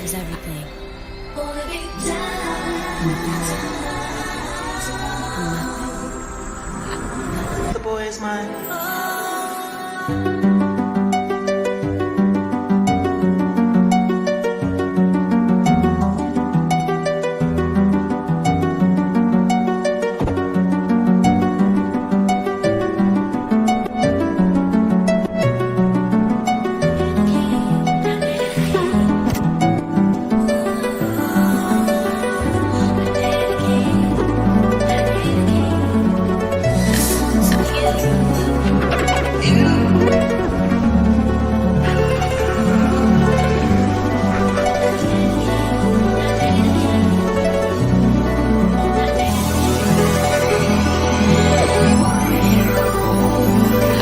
is everything. The boy is mine.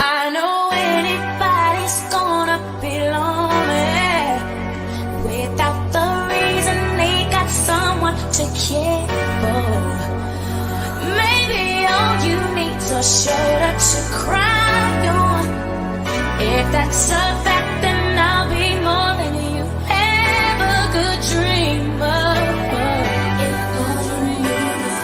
I know anybody's gonna be lonely without the reason they got someone to care for. Maybe all you need's a shoulder to cry on. If that's a fact, then I'll be more than you ever could dream of. If all you need is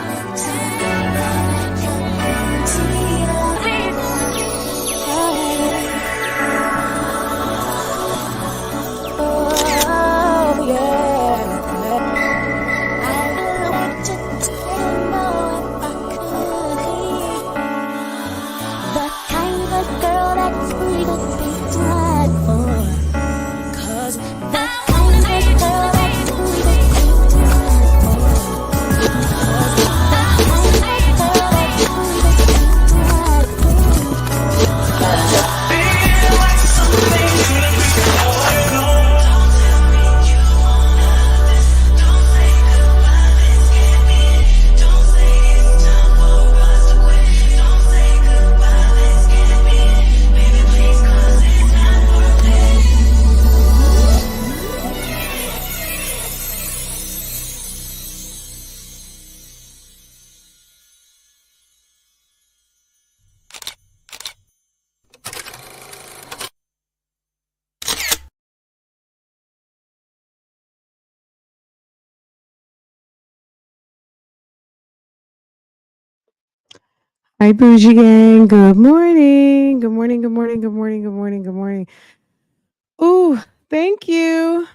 oh yeah. I want to know if I could be the kind of girl that's free to be tried for. 'Cause the kind of girl that's free to be tried for. 'Cause the kind of girl that's free to be tried for. Hi, Bougie Gang. Good morning. Good morning. Good morning. Good morning. Good morning. Good morning. Ooh, thank you.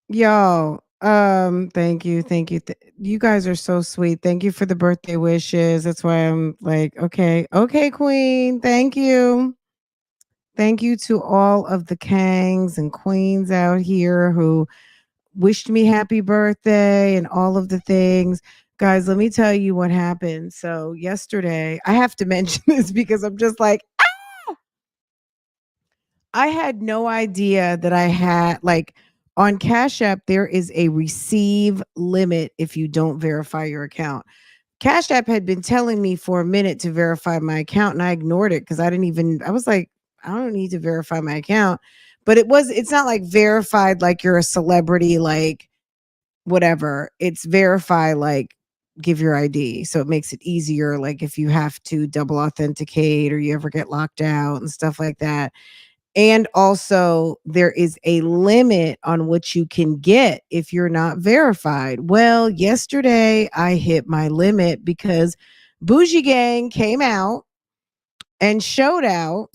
Y'all. Thank you. Thank you. You guys are so sweet. Thank you for the birthday wishes. That's why I'm like, okay. Okay, Queen. Thank you. Thank you to all of the Kangs and Queens out here who wished me happy birthday and all of the things. Guys, let me tell you what happened. So, yesterday, I have to mention this because I'm just like, I had no idea that I had, like, on Cash App, there is a receive limit if you don't verify your account. Cash App had been telling me for a minute to verify my account, and I ignored it because I was like, I don't need to verify my account. But it's not like verified like you're a celebrity, like whatever. It's verify, like, give your ID. So it makes it easier, like if you have to double authenticate or you ever get locked out and stuff like that. And also, there is a limit on what you can get if you're not verified. Well, yesterday I hit my limit because Bougie Gang came out and showed out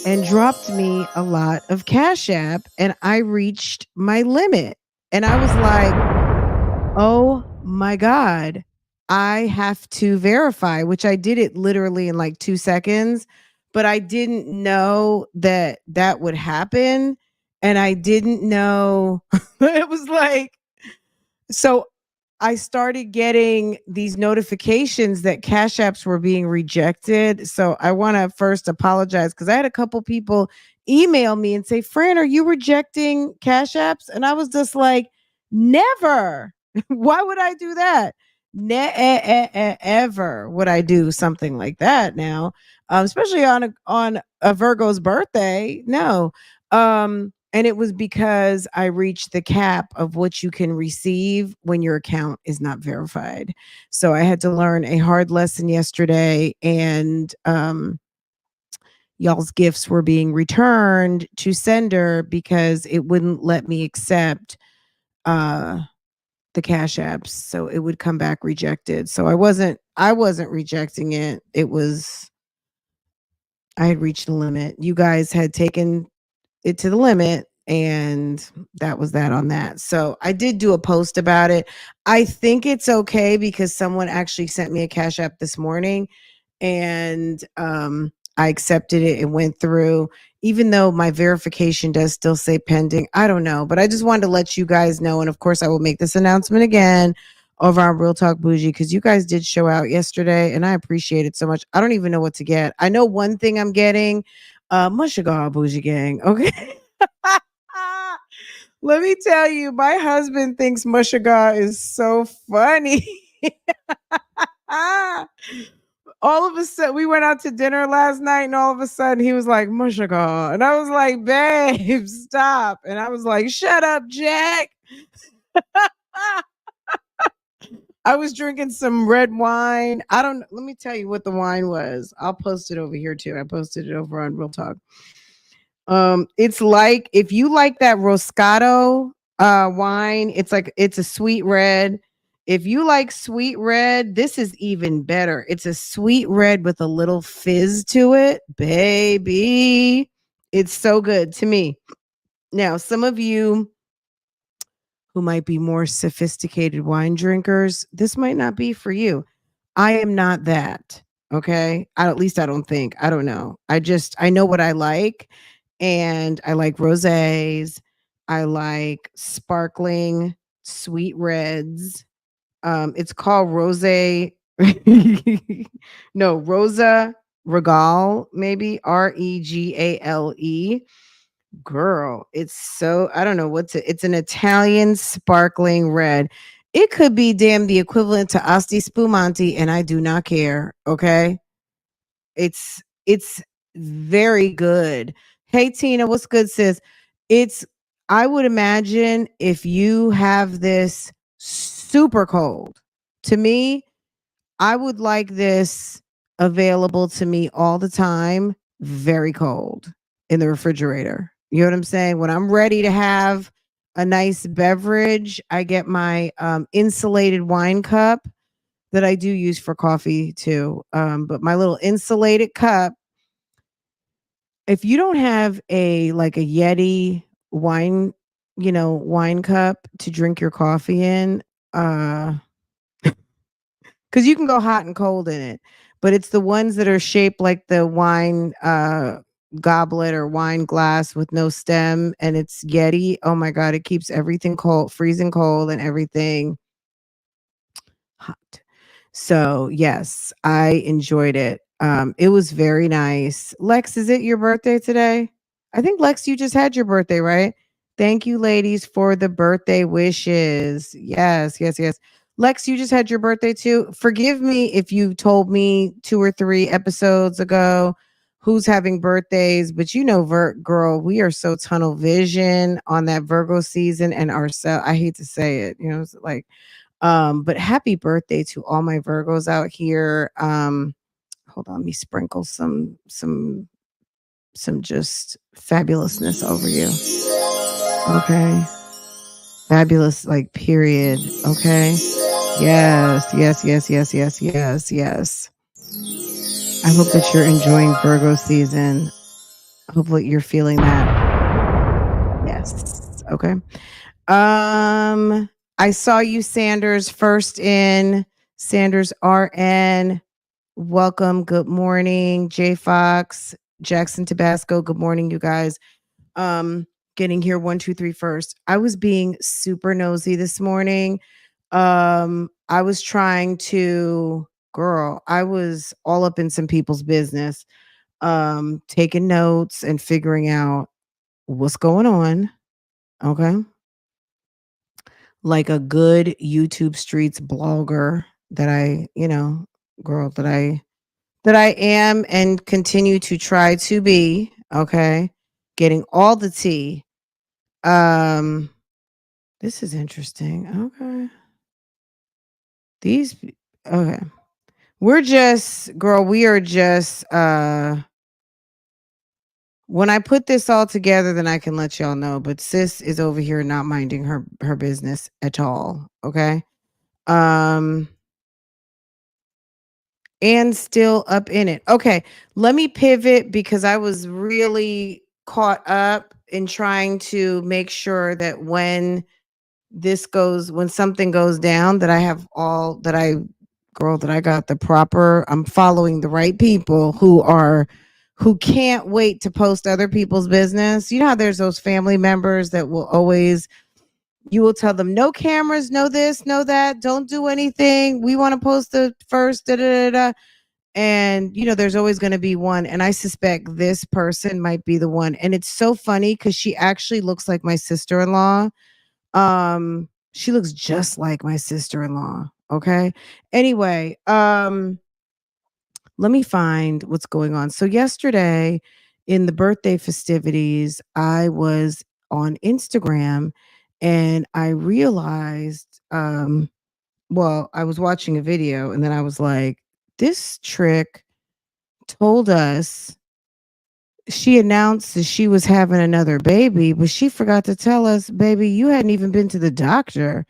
and dropped me a lot of Cash App, and I reached my limit. And I was like, oh my God, I have to verify, which I did it literally in like 2 seconds, but I didn't know that that would happen. And I didn't know it was like, so I started getting these notifications that Cash Apps were being rejected. So I want to first apologize because I had a couple people email me and say, Fran, are you rejecting Cash Apps? And I was just like, never. Why would I do that? Ever would I do something like that now, especially on a Virgo's birthday. No. And it was because I reached the cap of what you can receive when your account is not verified. So I had to learn a hard lesson yesterday, and y'all's gifts were being returned to sender because it wouldn't let me accept uh the Cash Apps, so it would come back rejected. So I wasn't rejecting it. It was I had reached the limit. You guys had taken it to the limit, and that was that on that. So I did do a post about it. I think it's okay because someone actually sent me a Cash App this morning, and I accepted it. It went through, even though my verification does still say pending. I don't know, but I just wanted to let you guys know. And of course, I will make this announcement again over on Real Talk Bougie because you guys did show out yesterday, and I appreciate it so much. I don't even know what to get. I know one thing I'm getting. Mushagar Bougie Gang. Okay. Let me tell you, my husband thinks Mushagar is so funny. All of a sudden, we went out to dinner last night, and all of a sudden, he was like, Mushagar. And I was like, babe, stop. And I was like, shut up, Jack. I was drinking some red wine. I don't, let me tell you what the wine was. I'll post it over here too. I posted it over on Real Talk. It's like if you like that Roscato wine, it's like it's a sweet red. If you like sweet red, this is even better. It's a sweet red with a little fizz to it, baby. It's so good to me. Now, some of you who might be more sophisticated wine drinkers, this might not be for you. I am not that. Okay. At least I don't think. I don't know. I know what I like. And I like rosés. I like sparkling sweet reds. It's called rose. No, Rosa Regal, maybe Regale. Girl, it's so I don't know it's an Italian sparkling red. It could be damn the equivalent to Asti Spumante, and I do not care. Okay. It's very good. Hey Tina, what's good, sis? It's I would imagine if you have this super cold. To me, I would like this available to me all the time, very cold in the refrigerator. You know what I'm saying? When I'm ready to have a nice beverage, I get my insulated wine cup that I do use for coffee too. But my little insulated cup, if you don't have a like a Yeti wine, wine cup to drink your coffee in, because you can go hot and cold in it, but it's the ones that are shaped like the wine goblet or wine glass with no stem, and it's Yeti. Oh my god, it keeps everything cold, freezing cold, and everything hot. So yes, I enjoyed it. It was very nice. Lex, is it your birthday today? I think Lex, you just had your birthday, right? Thank you, ladies, for the birthday wishes. Yes, yes, yes. Lex, you just had your birthday too. Forgive me if you told me 2 or 3 episodes ago who's having birthdays, but girl, we are so tunnel vision on that Virgo season and ourselves. I hate to say it, it's like but happy birthday to all my Virgos out here. Hold on, let me sprinkle some just fabulousness over you. Okay. Fabulous, like period. Okay. Yes, yes, yes, yes, yes, yes, yes. I hope that you're enjoying Virgo season. Hopefully you're feeling that. Yes. Okay. I saw you, Sanders, first in Sanders RN. Welcome. Good morning, J Fox, Jackson Tabasco. Good morning, you guys. Getting here 1, 2, 3 first. I was being super nosy this morning. I was trying to, girl, I was all up in some people's business, taking notes and figuring out what's going on. Okay. Like a good YouTube streets blogger that girl that I am and continue to try to be, okay? Getting all the tea. Um this is interesting. Okay. These okay. We are just When I put this all together, then I can let y'all know. But sis is over here not minding her business at all. Okay. Um, and still up in it. Okay, let me pivot because I was really caught up in trying to make sure that when something goes down, that I have all that I, girl, that I got the proper, I'm following the right people who can't wait to post other people's business. You know how there's those family members that will always, you will tell them no cameras, no this, no that, don't do anything. We want to post the first da da da da. And there's always going to be one, and I suspect this person might be the one. And it's so funny because she actually looks like my sister-in-law. She looks just like my sister-in-law. Okay. Anyway, let me find what's going on. So yesterday in the birthday festivities, I was on Instagram and I realized, well, I was watching a video and then I was like, this trick told us, she announced that she was having another baby, but she forgot to tell us, baby, you hadn't even been to the doctor.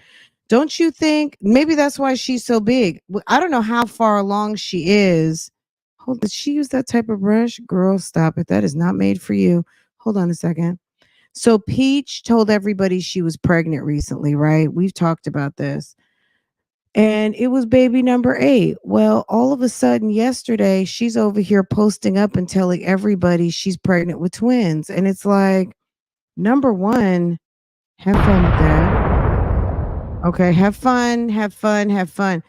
Don't you think maybe that's why she's so big? I don't know how far along she is. Hold, did she use that type of brush? Girl, stop it. That is not made for you. Hold on a second. So Peach told everybody she was pregnant recently, right? We've talked about this. And it was baby number 8. Well, all of a sudden yesterday, she's over here posting up and telling everybody she's pregnant with twins. And it's like, number one, have fun with that. Okay, have fun, have fun, have fun.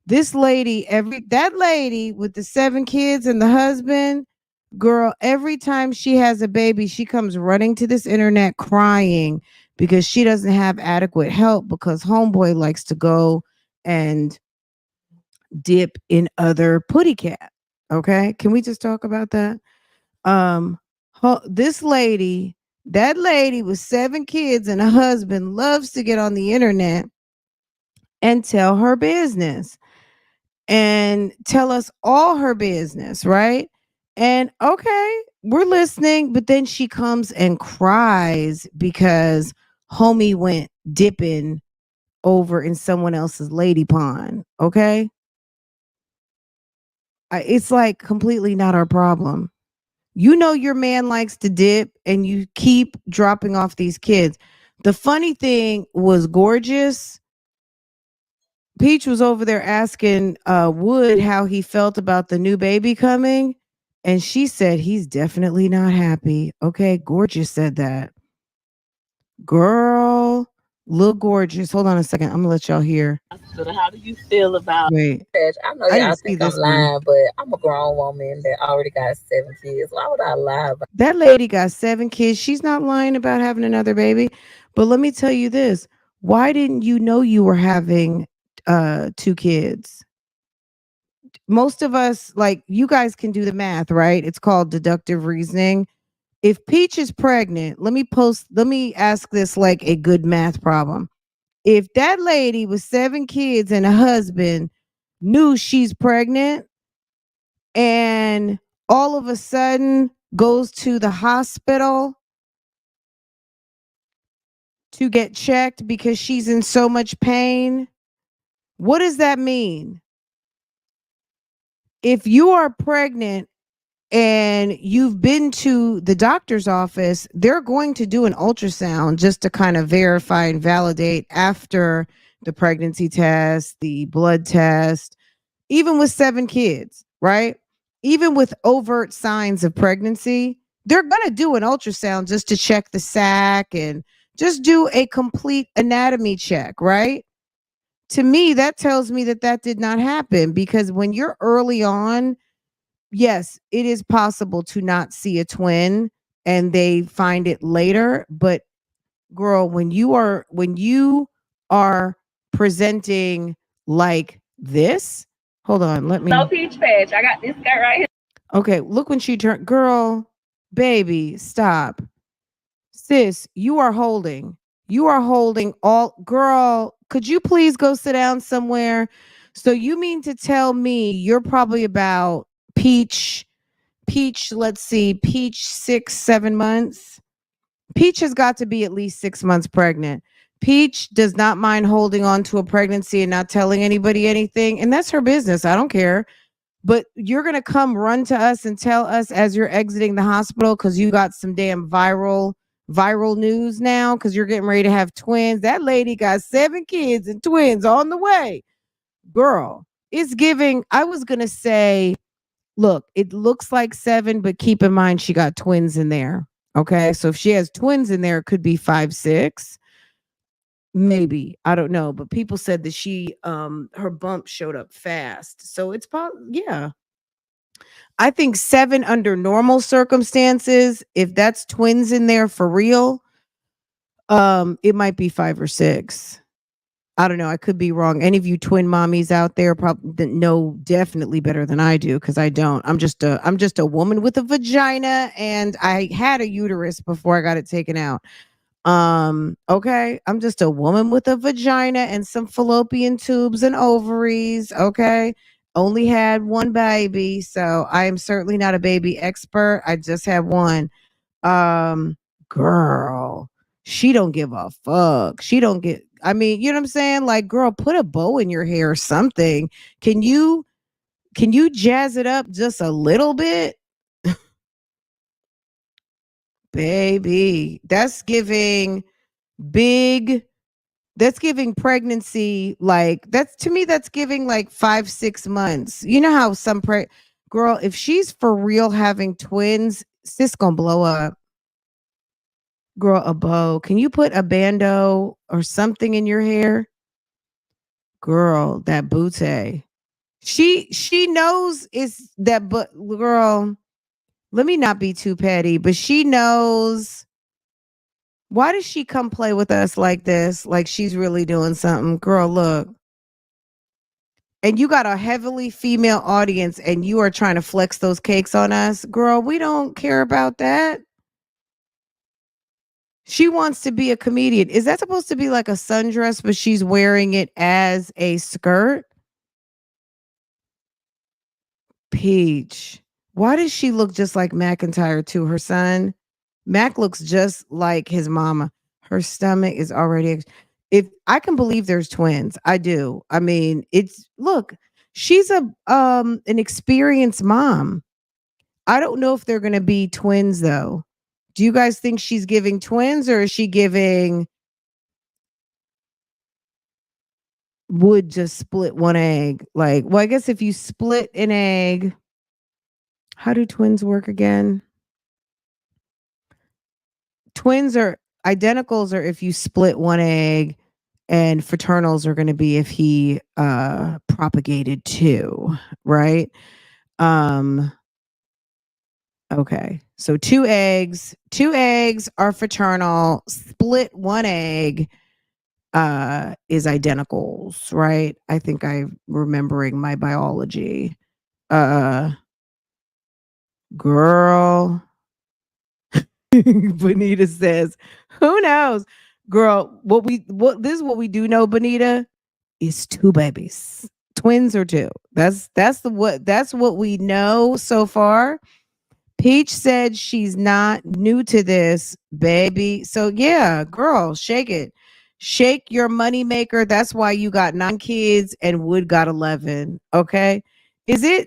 This lady, that lady with the 7 kids and the husband, girl, every time she has a baby, she comes running to this internet crying because she doesn't have adequate help because homeboy likes to go and dip in other putty cat. Okay. Can we just talk about that? This lady, that lady with 7 kids and a husband loves to get on the internet and tell her business and tell us all her business, right? And okay, we're listening, but then she comes and cries because homie went dipping over in someone else's lady pond. Okay. It's like completely not our problem. Your man likes to dip and you keep dropping off these kids. The funny thing was Gorgeous. Peach was over there asking Wood how he felt about the new baby coming. And she said he's definitely not happy. Okay, Gorgeous said that. Girl, look Gorgeous. Hold on a second. I'm gonna let y'all hear. So how do you feel about Wait, I know I y'all didn't see think I'm this one. lying, but I'm a grown woman that already got 7 kids. Why would I lie about That lady got 7 kids. She's not lying about having another baby. But let me tell you this. Why didn't you know you were having 2 kids? Most of us, like, you guys can do the math, right? It's called deductive reasoning. If Peach is pregnant, let me ask this like a good math problem. If that lady with 7 kids and a husband knew she's pregnant and all of a sudden goes to the hospital to get checked because she's in so much pain, what does that mean? If you are pregnant and you've been to the doctor's office, they're going to do an ultrasound just to kind of verify and validate after the pregnancy test, the blood test, even with 7 kids, right? Even with overt signs of pregnancy, they're going to do an ultrasound just to check the sac and just do a complete anatomy check, right? To me, that tells me that that did not happen because when you're early on, yes, it is possible to not see a twin and they find it later, but girl, when you are presenting like this, hold on, let no me. peach patch? I got this skirt right here. Okay, look when she turned, girl, baby, stop. Sis, you are holding all, girl, could you please go sit down somewhere? So you mean to tell me you're probably about Peach Peach, let's see, Peach 6, 7 months. Peach has got to be at least 6 months pregnant. Peach does not mind holding on to a pregnancy and not telling anybody anything. And that's her business. I don't care. But you're going to come run to us and tell us as you're exiting the hospital because you got some damn viral news now because you're getting ready to have twins. That lady got 7 kids and twins on the way. Girl, it's giving. I was going to say, look, it looks like 7, but keep in mind she got twins in there. Okay. So if she has twins in there, it could be 5, 6. Maybe. I don't know. But people said that her bump showed up fast. So it's yeah. I think 7 under normal circumstances, if that's twins in there for real, it might be 5 or 6. I don't know. I could be wrong. Any of you twin mommies out there probably know definitely better than I do because I don't. I'm just a woman with a vagina and I had a uterus before I got it taken out. Okay. I'm just a woman with a vagina and some fallopian tubes and ovaries. Okay. Only had one baby, so I am certainly not a baby expert. I just have one. Um, Girl, she don't give a fuck. She don't get. I mean, you know what I'm saying? Like, girl, put a bow in your hair or something. Can you jazz it up just a little bit, baby? That's giving big. That's giving pregnancy, like that's to me that's giving like 5, 6 months. You know how girl, if she's for real having twins, sis gonna blow up. Girl, a bow. Can you put a bando or something in your hair? Girl, that booty. She knows is that, but girl, let me not be too petty, but she knows. Why does she come play with us like this? Like she's really doing something. Girl, look. And you got a heavily female audience and you are trying to flex those cakes on us. Girl, we don't care about that. She wants to be a comedian. Is that supposed to be like a sundress, but she's wearing it as a skirt? Peach. Why does she look just like McIntyre to her son? Mac looks just like his mama. Her stomach is already. If I can believe there's twins, I do. I mean, look, she's an experienced mom. I don't know if they're going to be twins though. Do you guys think she's giving twins or is she giving would just split one egg? Like, well, I guess if you split an egg, how do twins work again? Twins are identicals or if you split one egg, and fraternals are going to be if he propagated 2, right? Okay. So 2 eggs are fraternal, split one egg is identicals, right? I think I'm remembering my biology. Girl. Bonita says, who knows? Girl, what this is what we do know, Bonita, is 2 babies. Twins or 2. That's what we know so far. Peach said she's not new to this, baby. So yeah, girl, shake it. Shake your money maker. That's why you got 9 kids and Wood got 11. Okay. Do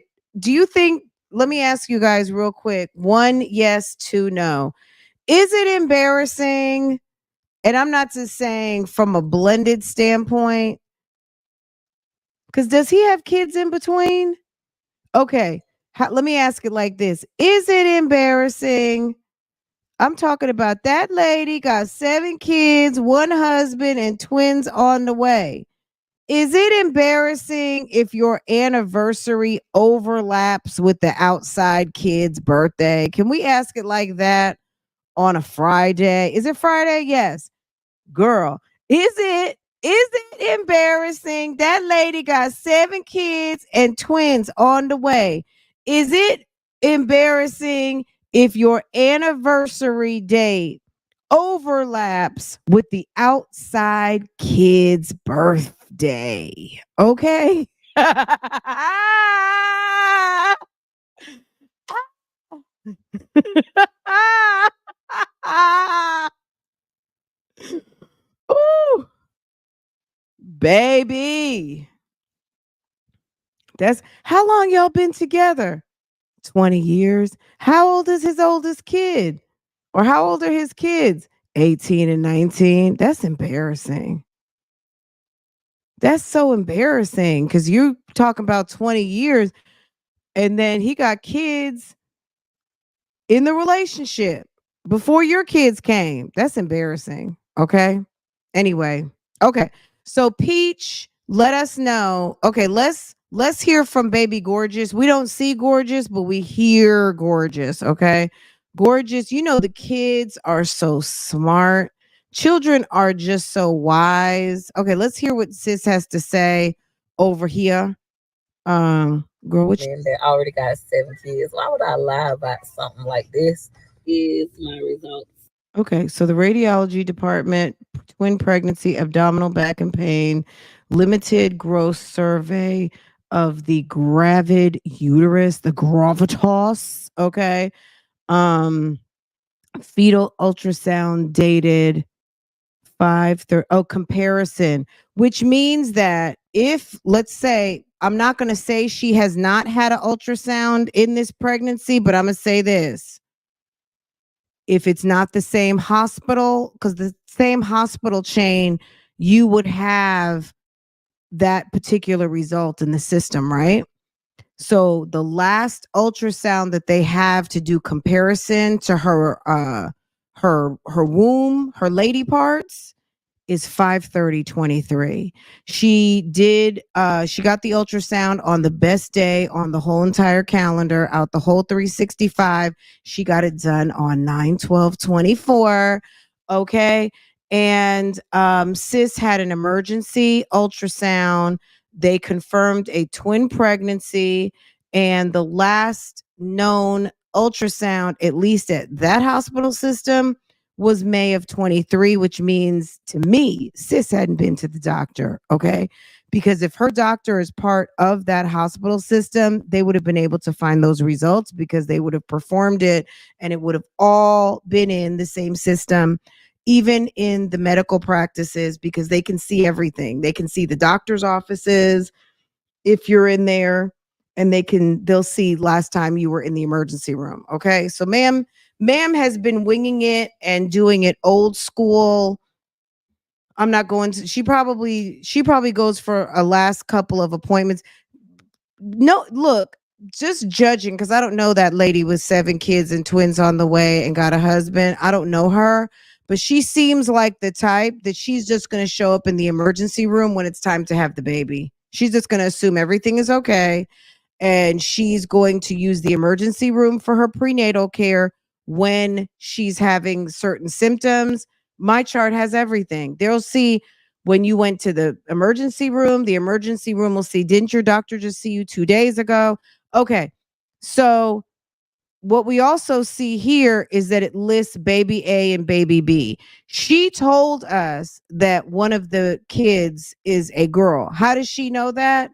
you think, let me ask you guys real quick. 1 yes, 2 no. Is it embarrassing? And I'm not just saying from a blended standpoint. Because does he have kids in between? Okay. Let me ask it like this. Is it embarrassing? I'm talking about that lady got 7 kids, 1 husband, and twins on the way. Is it embarrassing if your anniversary overlaps with the outside kid's birthday? Can we ask it like that on a Friday? Is it Friday? Yes. Girl, is it embarrassing? That lady got 7 kids and twins on the way. Is it embarrassing if your anniversary date overlaps with the outside kid's birthday? Okay. Ooh, baby. That's how long y'all been together? 20 years. How old is his oldest kid? Or how old are his kids? 18 and 19. That's embarrassing. That's so embarrassing because you talking about 20 years and then he got kids in the relationship before your kids came. That's embarrassing. Okay. Anyway, okay. So Peach, let us know. Okay, let's hear from baby Gorgeous. We don't see Gorgeous, but we hear Gorgeous, okay? Gorgeous, you know the kids are so smart. Children are just so wise. Okay, let's hear what sis has to say over here. Girl, what Men that already got 7 kids. Why would I lie about something like this? Is my results. Okay, so the radiology department, twin pregnancy, abdominal back and pain, limited growth survey of the gravid uterus, the gravitas. Okay, um, fetal ultrasound dated 5/30. Oh, comparison, which means that if let's say I'm not going to say she has not had an ultrasound in this pregnancy, but I'm going to say this if it's not the same hospital, because the same hospital chain, you would have that particular result in the system, right? So the last ultrasound that they have to do comparison to her womb, her lady parts is 5/30/23. She got the ultrasound on the best day on the whole entire calendar, out the whole 365. She got it done on 9/12/24. Okay. And sis had an emergency ultrasound. They confirmed a twin pregnancy, and the last known ultrasound, at least at that hospital system, was May of 23, which means to me, sis hadn't been to the doctor. Okay. Because if her doctor is part of that hospital system, they would have been able to find those results because they would have performed it and it would have all been in the same system, even in the medical practices, because they can see everything. They can see the doctor's offices if you're in there, and they'll see last time you were in the emergency room. Okay. So ma'am has been winging it and doing it old school. I'm not going to she probably goes for a last couple of appointments. No, look, just judging because I don't know that lady with 7 kids and twins on the way and got a husband. I don't know her, but she seems like the type that she's just going to show up in the emergency room when it's time to have the baby. She's just going to assume everything is okay, and she's going to use the emergency room for her prenatal care when she's having certain symptoms. My chart has everything. They'll see when you went to the emergency room will see, didn't your doctor just see you 2 days ago? Okay. So what we also see here is that it lists baby A and baby B. She told us that one of the kids is a girl. How does she know that?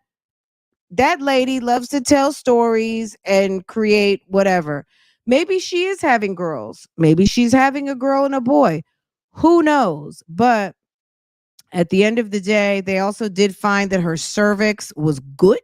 That lady loves to tell stories and create whatever. Maybe she is having girls. Maybe she's having a girl and a boy. Who knows? But at the end of the day, they also did find that her cervix was good.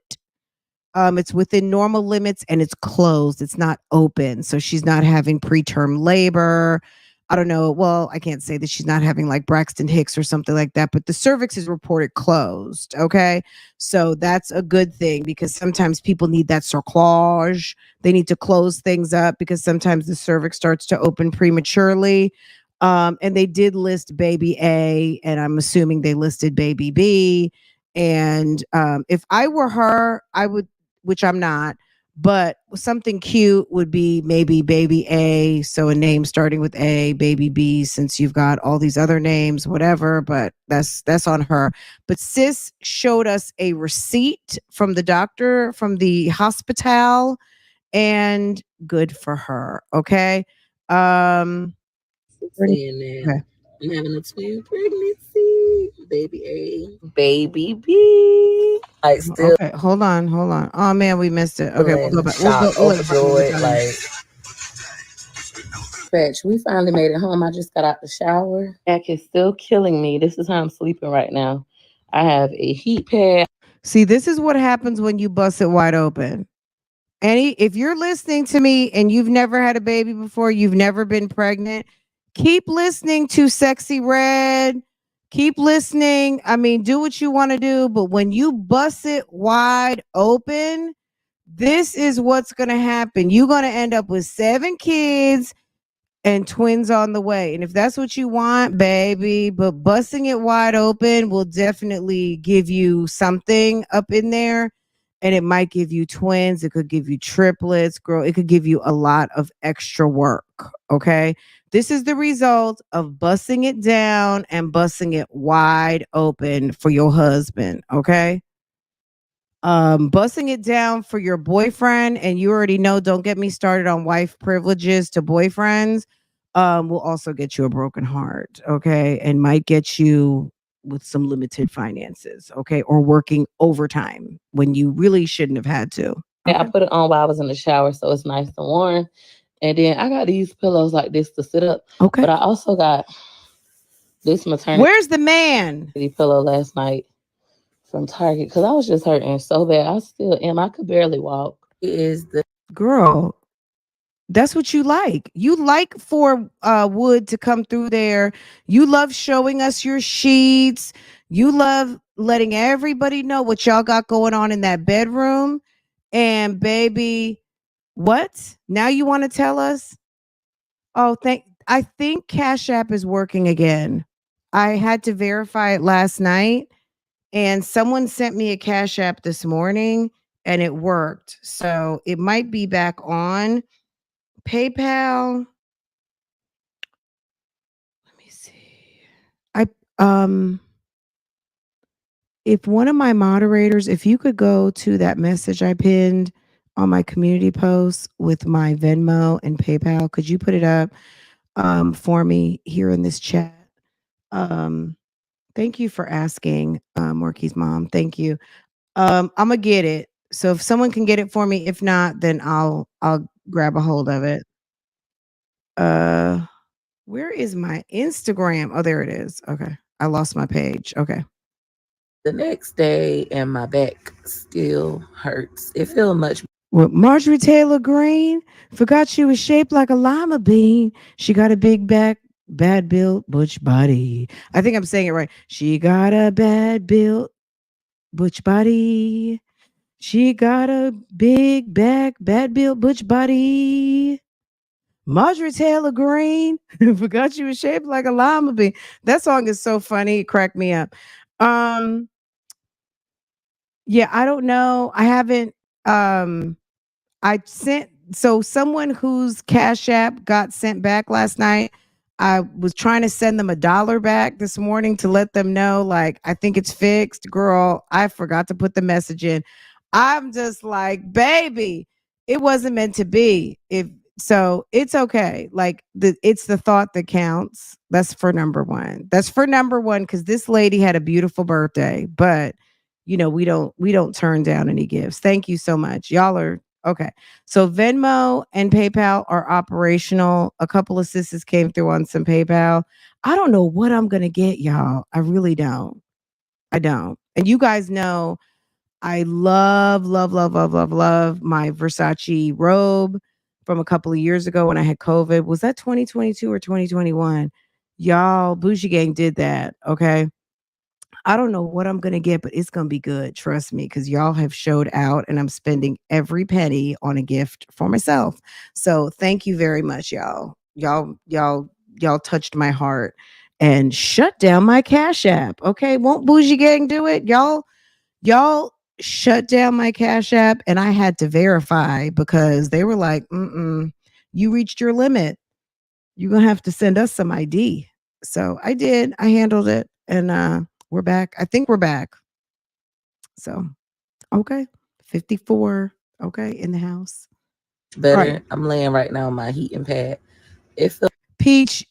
It's within normal limits and it's closed. It's not open. So she's not having preterm labor. I don't know. Well, I can't say that she's not having like Braxton Hicks or something like that, but the cervix is reported closed. Okay. So that's a good thing because sometimes people need that cerclage. They need to close things up because sometimes the cervix starts to open prematurely. And they did list baby A, and I'm assuming they listed baby B. And if I were her, I would, which I'm not, but something cute would be maybe baby A. So a name starting with A, baby B, since you've got all these other names, whatever, but that's on her. But sis showed us a receipt from the doctor, from the hospital, and good for her. Okay. Saying that Okay. I'm having a twin pregnancy, baby A, baby B. I still Okay, hold on. Oh man, we missed it. Okay, we'll go in back. We'll shock, go. We'll let Brittany overjoyed, tell you. like Dispatch. We finally made it home. I just got out the shower. Back is still killing me. This is how I'm sleeping right now. I have a heat pad. See, this is what happens when you bust it wide open. If you're listening to me and you've never had a baby before, you've never been pregnant, keep listening to Sexy Red. Keep listening. I mean, do what you want to do, but when you bust it wide open, this is what's going to happen. You're going to end up with 7 kids and twins on the way. And if that's what you want, baby, but busting it wide open will definitely give you something up in there. And it might give you twins. It could give you triplets, girl. It could give you a lot of extra work. Okay. This is the result of busting it down and busting it wide open for your husband. Okay. Busting it down for your boyfriend, and you already know, don't get me started on wife privileges to boyfriends, will also get you a broken heart, okay, and might get you with some limited finances, okay, or working overtime when you really shouldn't have had to. Okay. I put it on while I was in the shower, so it's nice and warm. And then I got these pillows like this to sit up. Okay. But I also got this maternity. Where's the man? Pillow last night from Target because I was just hurting so bad. I still am. I could barely walk. It is the girl. That's what you like. You like for Wood to come through there. You love showing us your sheets. You love letting everybody know what y'all got going on in that bedroom. And baby, what? Now you want to tell us? Oh, I think Cash App is working again. I had to verify it last night and someone sent me a Cash App this morning and it worked. So it might be back on. PayPal. Let me see. I if one of my moderators, if you could go to that message I pinned on my community post with my Venmo and PayPal, could you put it up for me here in this chat? Thank you for asking, Morky's mom. Thank you. I'm gonna get it. So if someone can get it for me, if not, then I'll grab a hold of it. Where is my Instagram? Oh, there it is. Okay. I lost my page. Okay. The next day and my back still hurts. It feels much. Well, Marjorie Taylor Greene forgot she was shaped like a lima bean. She got a big back, bad built, butch body. I think I'm saying it right. She got a bad built, butch body. She got a big back, bad built, butch body. Marjorie Taylor Greene forgot she was shaped like a lima bean. That song is so funny. It cracked me up. Yeah, I don't know. I haven't I sent so someone whose Cash App got sent back last night. I was trying to send them $1 back this morning to let them know, like, I think it's fixed. Girl, I forgot to put the message in. I'm just like, baby, it wasn't meant to be. If so, it's okay. Like it's the thought that counts. That's for number one. That's for number one because this lady had a beautiful birthday, but we don't turn down any gifts. Thank you so much. Y'all are okay. So Venmo and PayPal are operational. A couple of sisters came through on some PayPal. I don't know what I'm gonna get, y'all. I really don't. I don't. And you guys know I love, love, love, love, love, love my Versace robe from a couple of years ago when I had COVID. Was that 2022 or 2021? Y'all, Bougie Gang did that. Okay. I don't know what I'm going to get, but it's going to be good. Trust me, because y'all have showed out and I'm spending every penny on a gift for myself. So thank you very much, y'all. Y'all touched my heart and shut down my Cash App. Okay. Won't Bougie Gang do it? Y'all shut down my Cash App and I had to verify because they were like, you reached your limit. You're going to have to send us some ID. So I did. I handled it. And we're back. I think we're back. So, okay. 54. Okay. In the house. Better. Right. I'm laying right now on my heating pad. Peach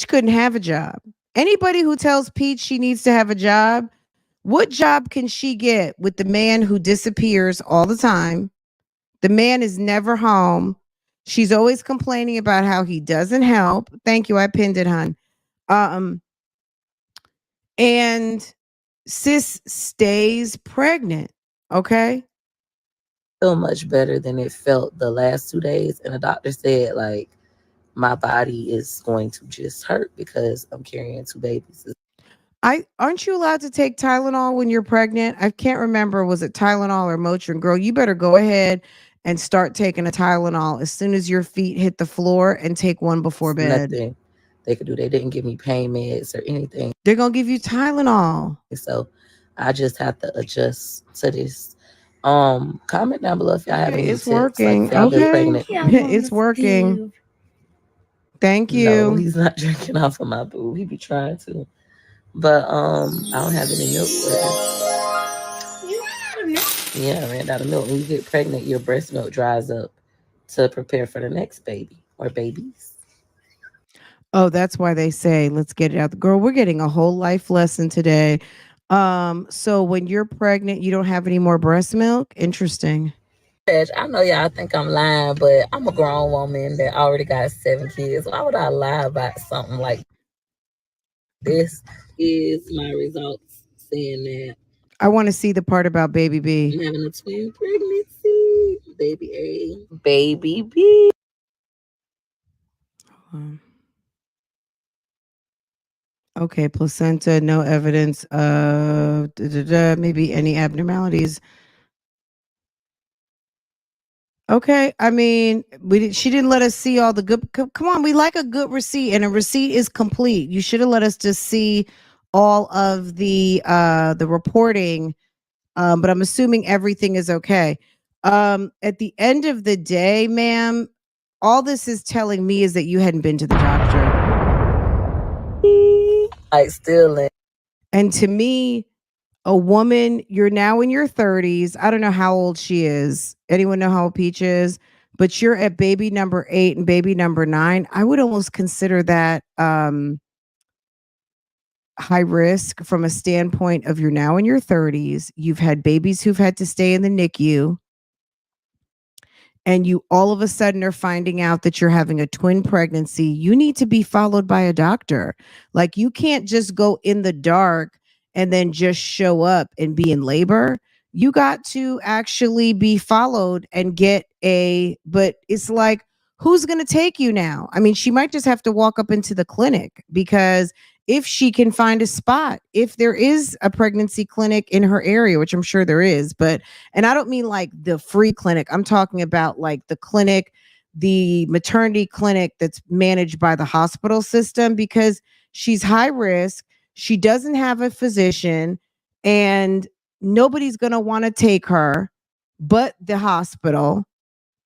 couldn't have a job. Anybody who tells Peach she needs to have a job, what job can she get with the man who disappears all the time? The man is never home. She's always complaining about how he doesn't help. Thank you. I pinned it, hun. Um, and sis stays pregnant. Okay. Feel much better than it felt the last 2 days. And the doctor said, like, my body is going to just hurt because I'm carrying two babies. I aren't you allowed to take Tylenol when you're pregnant? I can't remember. Was it Tylenol or Motrin? Girl, you better go ahead and start taking a Tylenol as soon as your feet hit the floor and take one before bed. Nothing they could do. They didn't give me pain meds or anything. They're gonna give you Tylenol. So I just have to adjust to this. Comment down below if y'all have Okay, any it's tips. Like if working. y'all been Okay. pregnant. It's working. Thank No, you. he's not drinking off of my boo. He be trying to. But I don't have any milk for him. You ran out of milk? Yeah, I ran out of milk. When you get pregnant, your breast milk dries up to prepare for the next baby or babies. Oh, that's why they say let's get it out. Girl, we're getting a whole life lesson today. So when you're pregnant, you don't have any more breast milk? Interesting. I know y'all think I'm lying, but I'm a grown woman that already got 7 kids. Why would I lie about something like this? Is my results saying that I want to see the part about baby B. I'm having a twin pregnancy? Baby A. Baby B. Um, Okay, placenta, no evidence of maybe any abnormalities. Okay, I mean, she didn't let us see all the good. Come on, we like a good receipt, and a receipt is complete. You should have let us just see all of the reporting. But I'm assuming everything is okay. At the end of the day, ma'am, all this is telling me is that you hadn't been to the doctor. I still in. And to me, a woman, you're now in your 30s. I don't know how old she is. Anyone know how old Peach is? But you're at baby number 8 and baby number 9. I would almost consider that high risk from a standpoint of you're now in your 30s. You've had babies who've had to stay in the NICU, and you all of a sudden are finding out that you're having a twin pregnancy, you need to be followed by a doctor. Like you can't just go in the dark and then just show up and be in labor. You got to actually be followed and get but it's like, who's going to take you now? I mean, she might just have to walk up into the clinic because if she can find a spot, if there is a pregnancy clinic in her area, which I'm sure there is, but and I don't mean like the free clinic. I'm talking about like the clinic, the maternity clinic that's managed by the hospital system because she's high risk. She doesn't have a physician and nobody's going to want to take her but the hospital.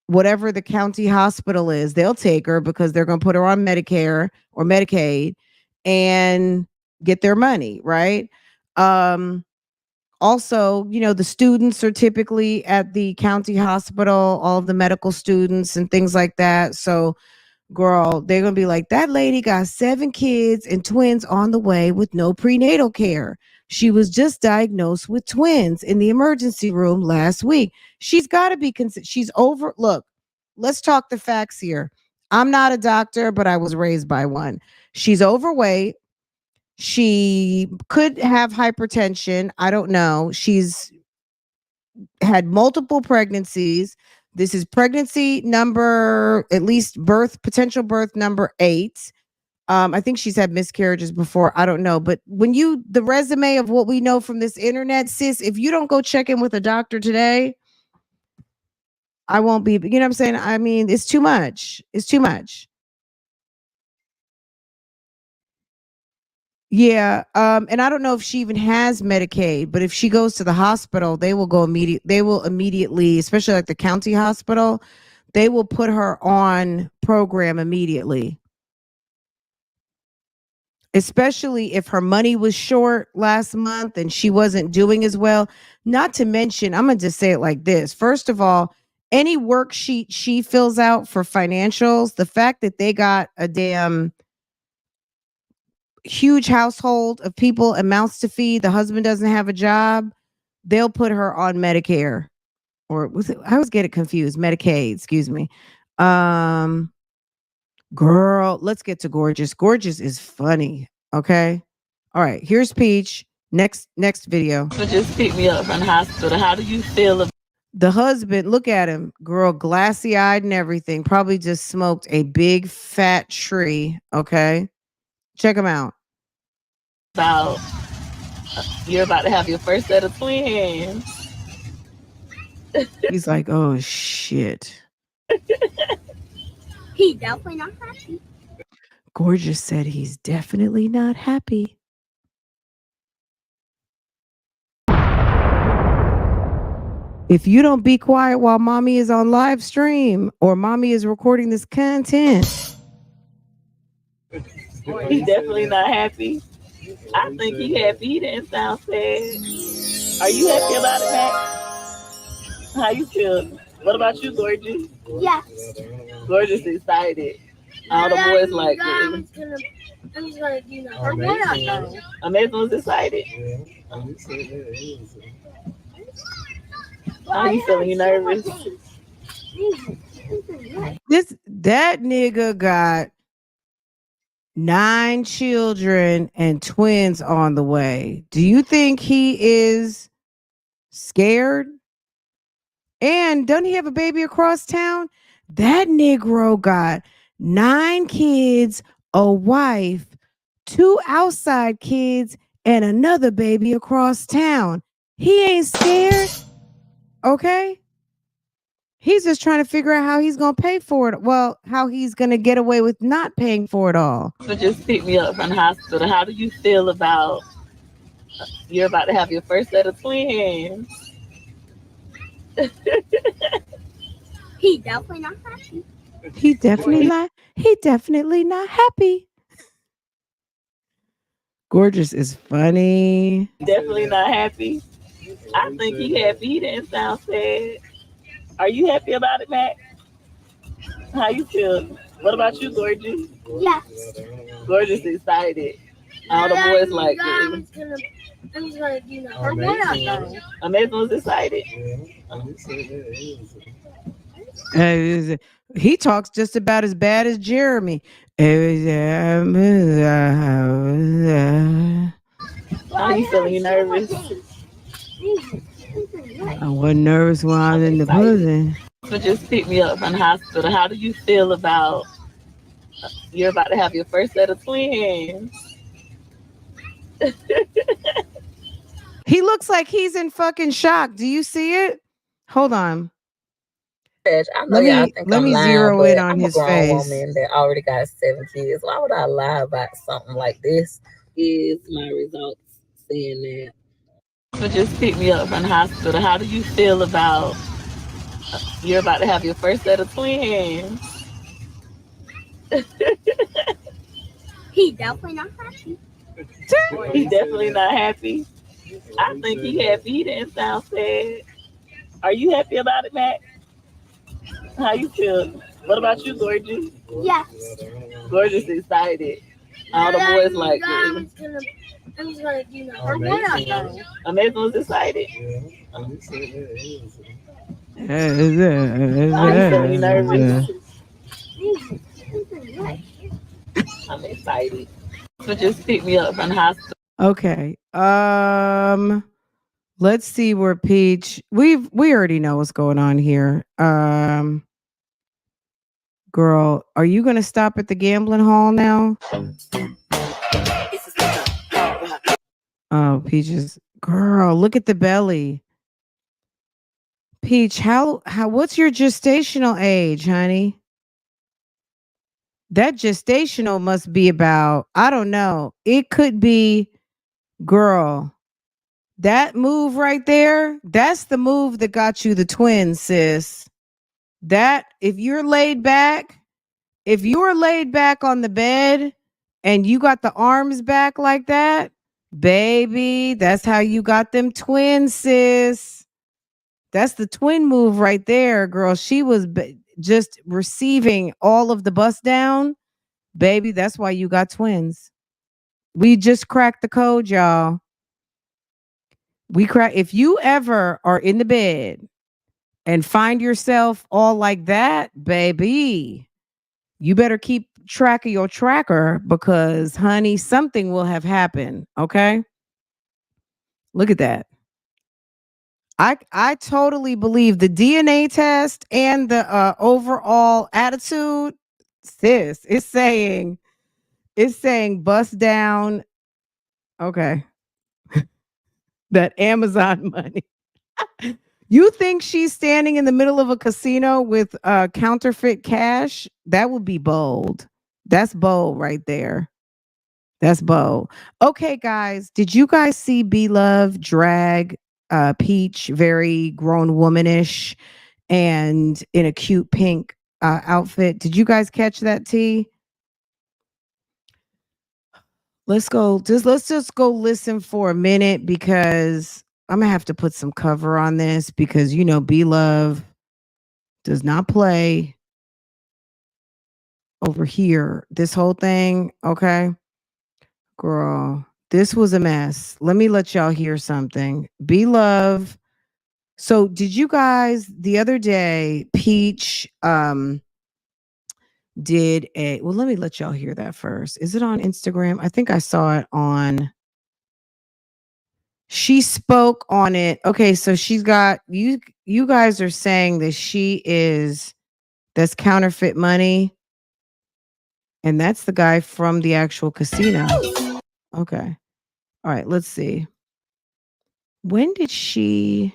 Whatever the county hospital is, they'll take her because they're going to put her on Medicare or Medicaid and get their money, right? Um, Also, the students are typically at the county hospital, all of the medical students and things like that. So, girl, they're going to be like, that lady got 7 kids and twins on the way with no prenatal care. She was just diagnosed with twins in the emergency room last week. She's got to be, she's over. Look, let's talk the facts here. I'm not a doctor, but I was raised by one. She's overweight. She could have hypertension. I don't know. She's had multiple pregnancies. This is pregnancy number, at least potential birth number 8. I think she's had miscarriages before. I don't know. But the resume of what we know from this internet, sis, if you don't go check in with a doctor today, I won't be, you know what I'm saying? I mean, it's too much. It's too much. Yeah, and I don't know if she even has Medicaid, but if she goes to the hospital, they will immediately, especially like the county hospital, they will put her on program immediately. Especially if her money was short last month and she wasn't doing as well. Not to mention, I'm gonna just say it like this. First of all, any worksheet she fills out for financials, the fact that they got a damn huge household of people and mouths to feed. The husband doesn't have a job. They'll put her on Medicare or I always get it confused. Medicaid, excuse me. Um, girl, let's get to Gorgeous. Gorgeous is funny. Okay. All right. Here's Peach. Next video. So just pick me up from the hospital. How do you feel The husband, look at him, girl, glassy eyed and everything. Probably just smoked a big fat tree. Okay. Check him out. about you're about to have your first set of twins? He's like, oh shit. He definitely not happy. Gorgeous said he's definitely not happy. If you don't be quiet while mommy is on live stream or mommy is recording this content, He's definitely not happy. I think he happy. He didn't sound sad. Are you happy about it, Mac? How you feel? What about you, Gorgeous? Yes. Gorgeous excited. All the boys like it. I'm just gonna do that. Amazing was excited. How you feeling? You nervous? that nigga got 9 children and twins on the way. Do you think he is scared? And doesn't he have a baby across town? That Negro got 9 kids, a wife, 2 outside kids, and another baby across town. He ain't scared. Okay? He's just trying to figure out how he's going to pay for it. Well, how he's going to get away with not paying for it all. So just pick me up from the hospital. How do you feel about you're about to have your first set of twins? He definitely not happy. He definitely not happy. Gorgeous is funny. Definitely not happy. I think he happy. He didn't sound sad. Are you happy about it, Mac? How you feel? What about you, Gorgeous? Yes. Gorgeous excited. All the boys like it. I'm just gonna do that. Amazing was excited. He talks just about as bad as Jeremy. How you feeling? You nervous? I wasn't nervous when I was in the prison. So just pick me up from the hospital. How do you feel about you're about to have your first set of twins? He looks like he's in fucking shock. Do you see it? Hold on. I know y'all think let I'm me lying, zero in on I'm his a grown face. woman that already got 7 kids. Why would I lie about something like this? Is my results saying that? So just pick me up from the hospital. How do you feel about you're about to have your first set of twins? He definitely not happy. He's definitely not happy. I think he happy. He didn't sound sad. Are you happy about it, Mac? How you feel? What about you, Gorgeous? Yes. Gorgeous excited. All the boys like it. I'm just gonna do that. Amazing was excited. How you feeling? You nervous? I'm excited. So just pick me up from the hospital. Okay. Let's see where Peach. We already know what's going on here. Girl, are you gonna stop at the gambling hall now? Oh, Peach's girl, look at the belly. Peach, how what's your gestational age, honey? That gestational must be about, I don't know. It could be, girl. That move right there, that's the move that got you the twins, sis. That if you're laid back on the bed and you got the arms back like that, baby, that's how you got them twins, sis. That's the twin move right there, girl. She was just receiving all of the bust down. Baby, that's why you got twins. We just cracked the code, y'all. If you ever are in the bed and find yourself all like that, baby, you better keep track of your tracker because, honey, something will have happened. Okay. Look at that. I totally believe the DNA test and the overall attitude, sis. It's saying bust down. Okay, that Amazon money. You think she's standing in the middle of a casino with counterfeit cash? That would be bold. That's bold right there. That's bold. Okay, guys, did you guys see B Love drag Peach, very grown womanish, and in a cute pink outfit? Did you guys catch that, T? Let's just go listen for a minute because I'm gonna have to put some cover on this because B Love does not play over here. This whole thing, okay? Girl, this was a mess. Let me let y'all hear something. B Love. So did you guys the other day, Peach did a well, let me let y'all hear that first. Is it on Instagram? I think I saw it on she spoke on it. Okay, so she's got you guys are saying that that's counterfeit money, and that's the guy from the actual casino. Okay. All right, let's see. When did she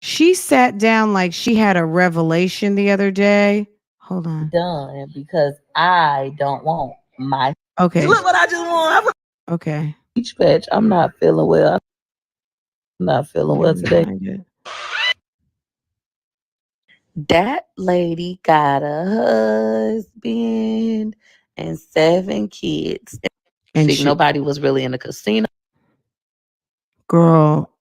sat down like she had a revelation the other day? Hold on. Done because I don't want my. Okay. Look what I just want. Okay. Peach patch. I'm not feeling well. I'm not feeling well today. That lady got a husband and 7 kids. And nobody was really in the casino. Girl,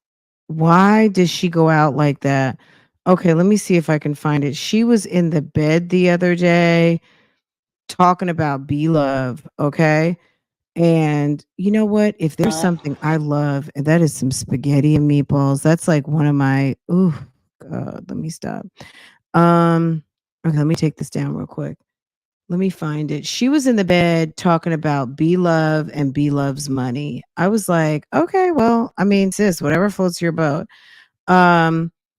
why did she go out like that? Okay, let me see if I can find it. She was in the bed the other day talking about B Love, okay? And you know what? If there's something I love, and that is some spaghetti and meatballs. That's like one of my ooh, God, let me stop. Okay, let me take this down real quick. Let me find it. She was in the bed talking about B Love and B Love's money. I was like, okay, well, I mean, sis, whatever floats your boat.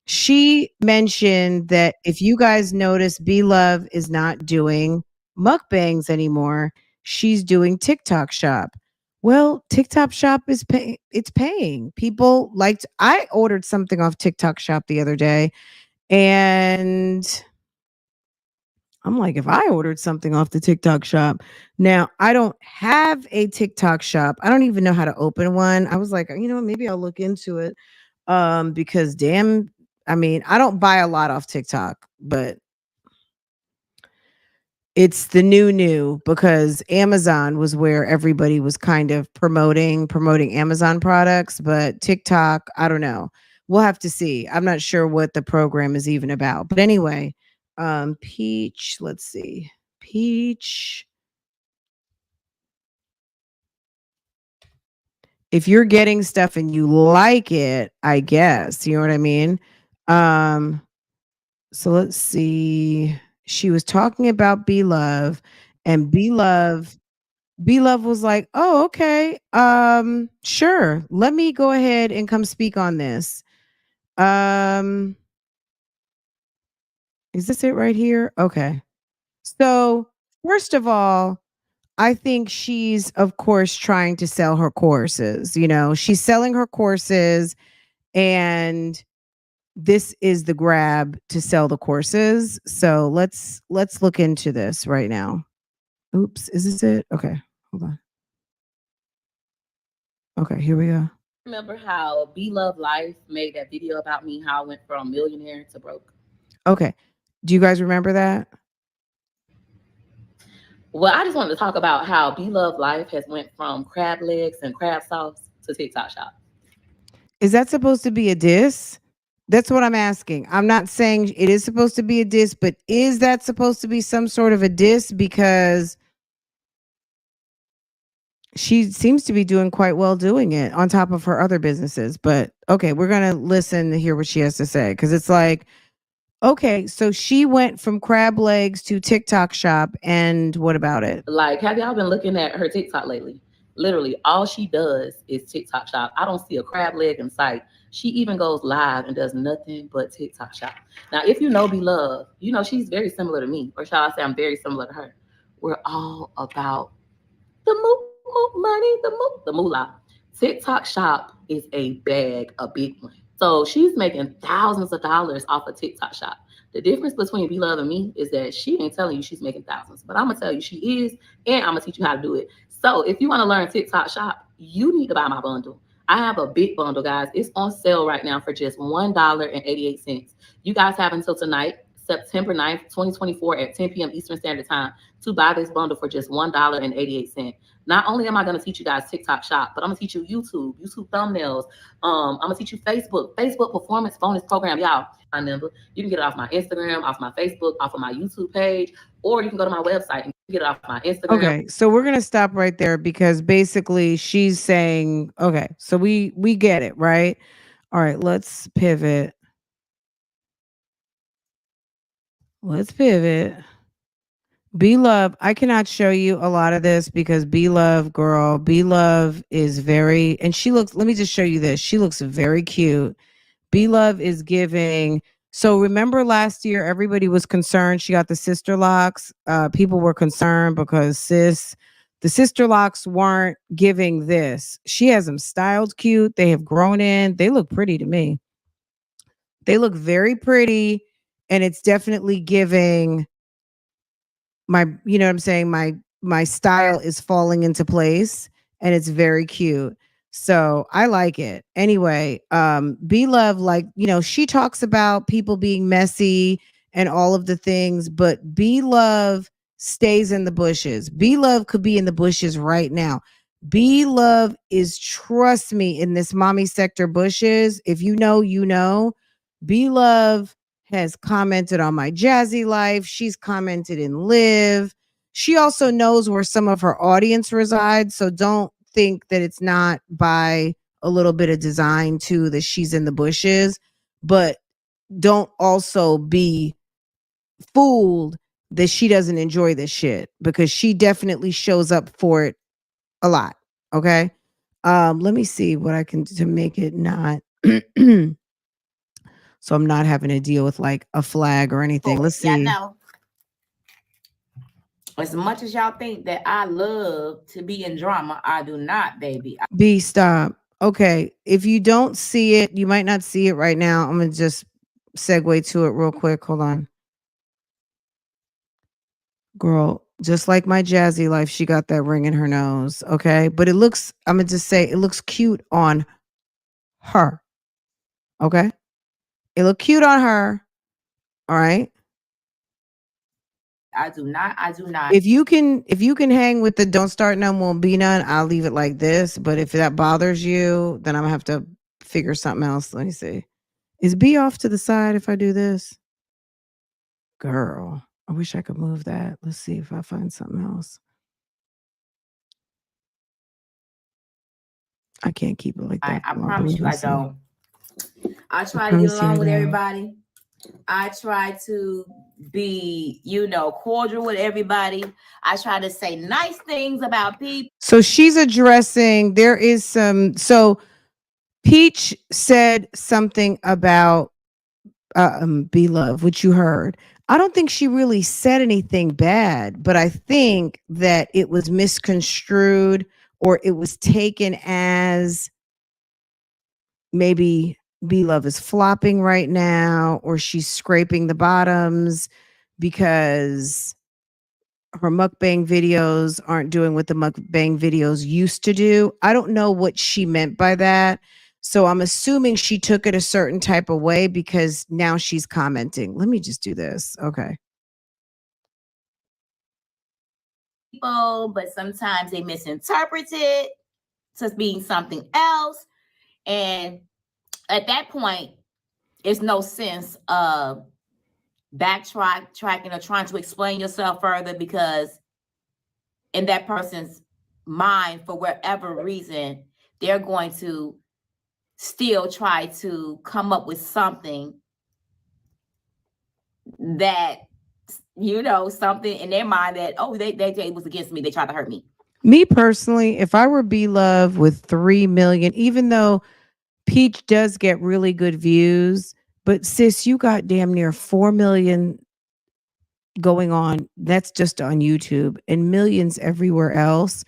She mentioned that if you guys notice, B Love is not doing mukbangs anymore. She's doing TikTok Shop. Well, TikTok Shop is it's paying. People liked I ordered something off TikTok Shop the other day and I'm like, if I ordered something off the TikTok Shop, now I don't have a TikTok Shop. I don't even know how to open one. I was like, maybe I'll look into it. Because damn, I mean, I don't buy a lot off TikTok, but it's the new because Amazon was where everybody was kind of promoting Amazon products, but TikTok, I don't know. We'll have to see. I'm not sure what the program is even about. But anyway, Peach, let's see. Peach. If you're getting stuff and you like it, I guess, you know what I mean? Um So let's see. She was talking about B Love and B Love was like, "Oh, okay. Sure. Let me go ahead and come speak on this." Um is this it right here? Okay. So, first of all, I think she's of course trying to sell her courses, She's selling her courses and this is the grab to sell the courses. So let's look into this right now. Oops, is this it? Okay, hold on. Okay, here we go. Remember how B Love Life made that video about me, how I went from millionaire to broke? Okay. Do you guys remember that? Well, I just wanted to talk about how B Love Life has went from crab legs and crab sauce to TikTok Shop. Is that supposed to be a diss? That's what I'm asking. I'm not saying it is supposed to be a diss, but is that supposed to be some sort of a diss? Because She seems to be doing quite well doing it on top of her other businesses. But okay, we're gonna listen to hear what she has to say because it's like, okay, so she went from crab legs to TikTok shop, and what about it? Like, have y'all been looking at her TikTok lately? Literally, all she does is TikTok shop. I don't see a crab leg in sight. She even goes live and does nothing but TikTok shop. Now, if you know Beloved, you know she's very similar to me, or shall I say, I'm very similar to her. We're all about the money, the moolah. TikTok shop is a bag, a big one. So she's making thousands of dollars off of TikTok shop. The difference between Beloved and me is that she ain't telling you she's making thousands, but I'm gonna tell you she is, and I'm gonna teach you how to do it. So if you want to learn TikTok shop, you need to buy my bundle. I have a big bundle, guys. It's on sale right now for just $1.88. You guys have until tonight, September 9th, 2024 at 10 p.m. Eastern Standard Time to buy this bundle for just $1.88. Not only am I going to teach you guys TikTok shop, but I'm going to teach you YouTube thumbnails. I'm going to teach you Facebook performance bonus program. Y'all, my number. You can get it off my Instagram, off my Facebook, off of my YouTube page, or you can go to my website and get it off my Instagram. Okay, so we're gonna stop right there because basically she's saying, okay, so we get it, right? All right, let's pivot. Let's pivot. Be Love, I cannot show you a lot of this because Be Love, girl, Be Love is very, and she looks, let me just show you this. She looks very cute. Be Love is giving. So remember last year, everybody was concerned. She got the sister locks. People were concerned because the sister locks weren't giving this. She has them styled cute. They have grown in. They look pretty to me. They look very pretty. And it's definitely giving my, you know what I'm saying, my style is falling into place and it's very cute. So I like it. Anyway, Be Love, like, you know, she talks about people being messy and all of the things, but Be Love stays in the bushes. Be Love could be in the bushes right now. Be Love is, trust me, in this mommy sector bushes. If you know, you know. Be Love has commented on my jazzy life. She's commented in Live. She also knows where some of her audience resides. So don't think that it's not by a little bit of design too that she's in the bushes. But don't also be fooled that she doesn't enjoy this shit because she definitely shows up for it a lot. Okay. Let me see what I can do to make it not so I'm not having to deal with like a flag or anything. Let's see. Know, as much as y'all think that I love to be in drama, I do not, baby. B, stop. Okay. If you don't see it, you might not see it right now. I'm going to just segue to it real quick. Hold on. Girl, just like my jazzy life, she got that ring in her nose. Okay. But it looks, I'm going to just say, it looks cute on her. Okay. It look cute on her. All right. I do not. If you can hang with the don't start none won't be none, I'll leave it like this. But if that bothers you, then I'm gonna have to figure something else. Let me see. Is B off to the side if I do this? Girl, I wish I could move that. Let's see if I find something else. I can't keep it like that. I promise you I don't. I try to get along with everybody. I try to be, you know, cordial with everybody. I try to say nice things about people. So she's addressing, there is some, so Peach said something about Be Love, which you heard. I don't think she really said anything bad, but I think that it was misconstrued or it was taken as maybe Be Love is flopping right now or she's scraping the bottoms because her mukbang videos aren't doing what the mukbang videos used to do. I don't know what she meant by that. So I'm assuming she took it a certain type of way because now she's commenting. Let me just do this. Okay. People, but sometimes they misinterpret it to being something else. And at that point, it's no sense of backtracking or trying to explain yourself further because in that person's mind for whatever reason, they're going to still try to come up with something that, you know, something in their mind that, oh, they was against me. They tried to hurt me. Me personally, if I were B-Love with 3 million, even though Peach does get really good views, but sis, you got damn near 4 million going on. That's just on YouTube and millions everywhere else.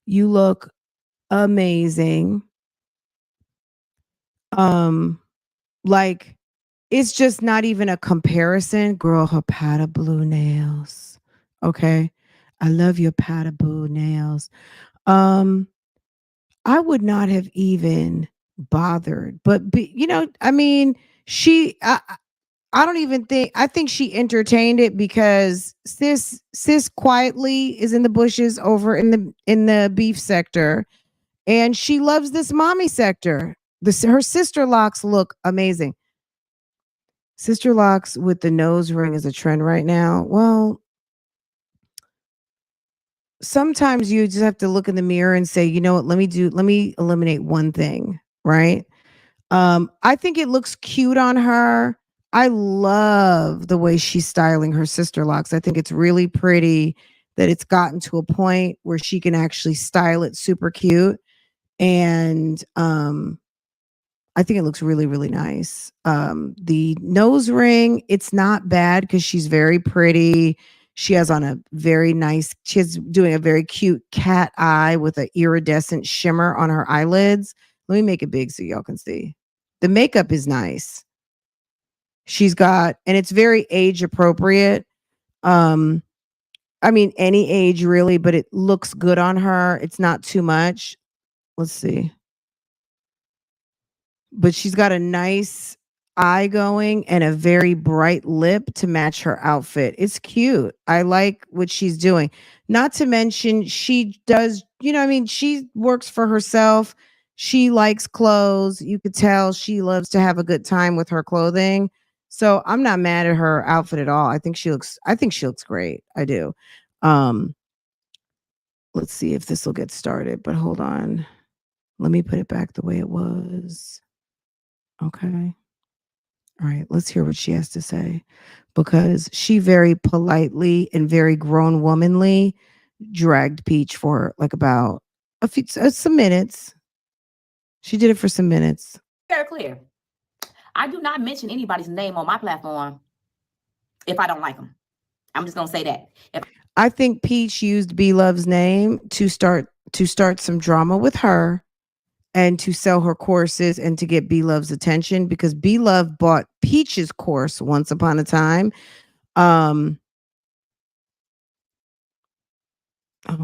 You look amazing. Like it's just not even a comparison. Girl, her powder blue nails. Okay. I love your powder blue nails. Um, I would not have even bothered, but you know, I mean, I don't even think I think she entertained it because sis quietly is in the bushes over in the beef sector, and she loves this mommy sector. Her sister locks look amazing. Sister locks with the nose ring is a trend right now. Well, sometimes you just have to look in the mirror and say, you know what, let me eliminate one thing, right? I think it looks cute on her. I love the way she's styling her sister locks. I think it's really pretty that it's gotten to a point where she can actually style it super cute. And I think it looks really, really nice. The nose ring, it's not bad because she's very pretty. She has on a very nice, she's doing a very cute cat eye with an iridescent shimmer on her eyelids. Let me make it big so y'all can see. The makeup is nice. She's got, and it's very age appropriate. Um, I mean, any age really, but it looks good on her. It's not too much. Let's see. But she's got a nice eye going and a very bright lip to match her outfit. It's cute. I like what she's doing. Not to mention, she does, you know, I mean, she works for herself. She likes clothes. You could tell she loves to have a good time with her clothing. So I'm not mad at her outfit at all. I think she looks great. I do. Um, let's see if this will get started, but hold on. Let me put it back the way it was. Okay. All right, let's hear what she has to say because she very politely and very grown womanly dragged Peach for like about some minutes. She did it for some minutes. Very clear. I do not mention anybody's name on my platform if I don't like them. I'm just gonna say that. I think Peach used B-Love's name to start some drama with her and to sell her courses and to get B-Love's attention because B-Love bought Peach's course once upon a time. Oh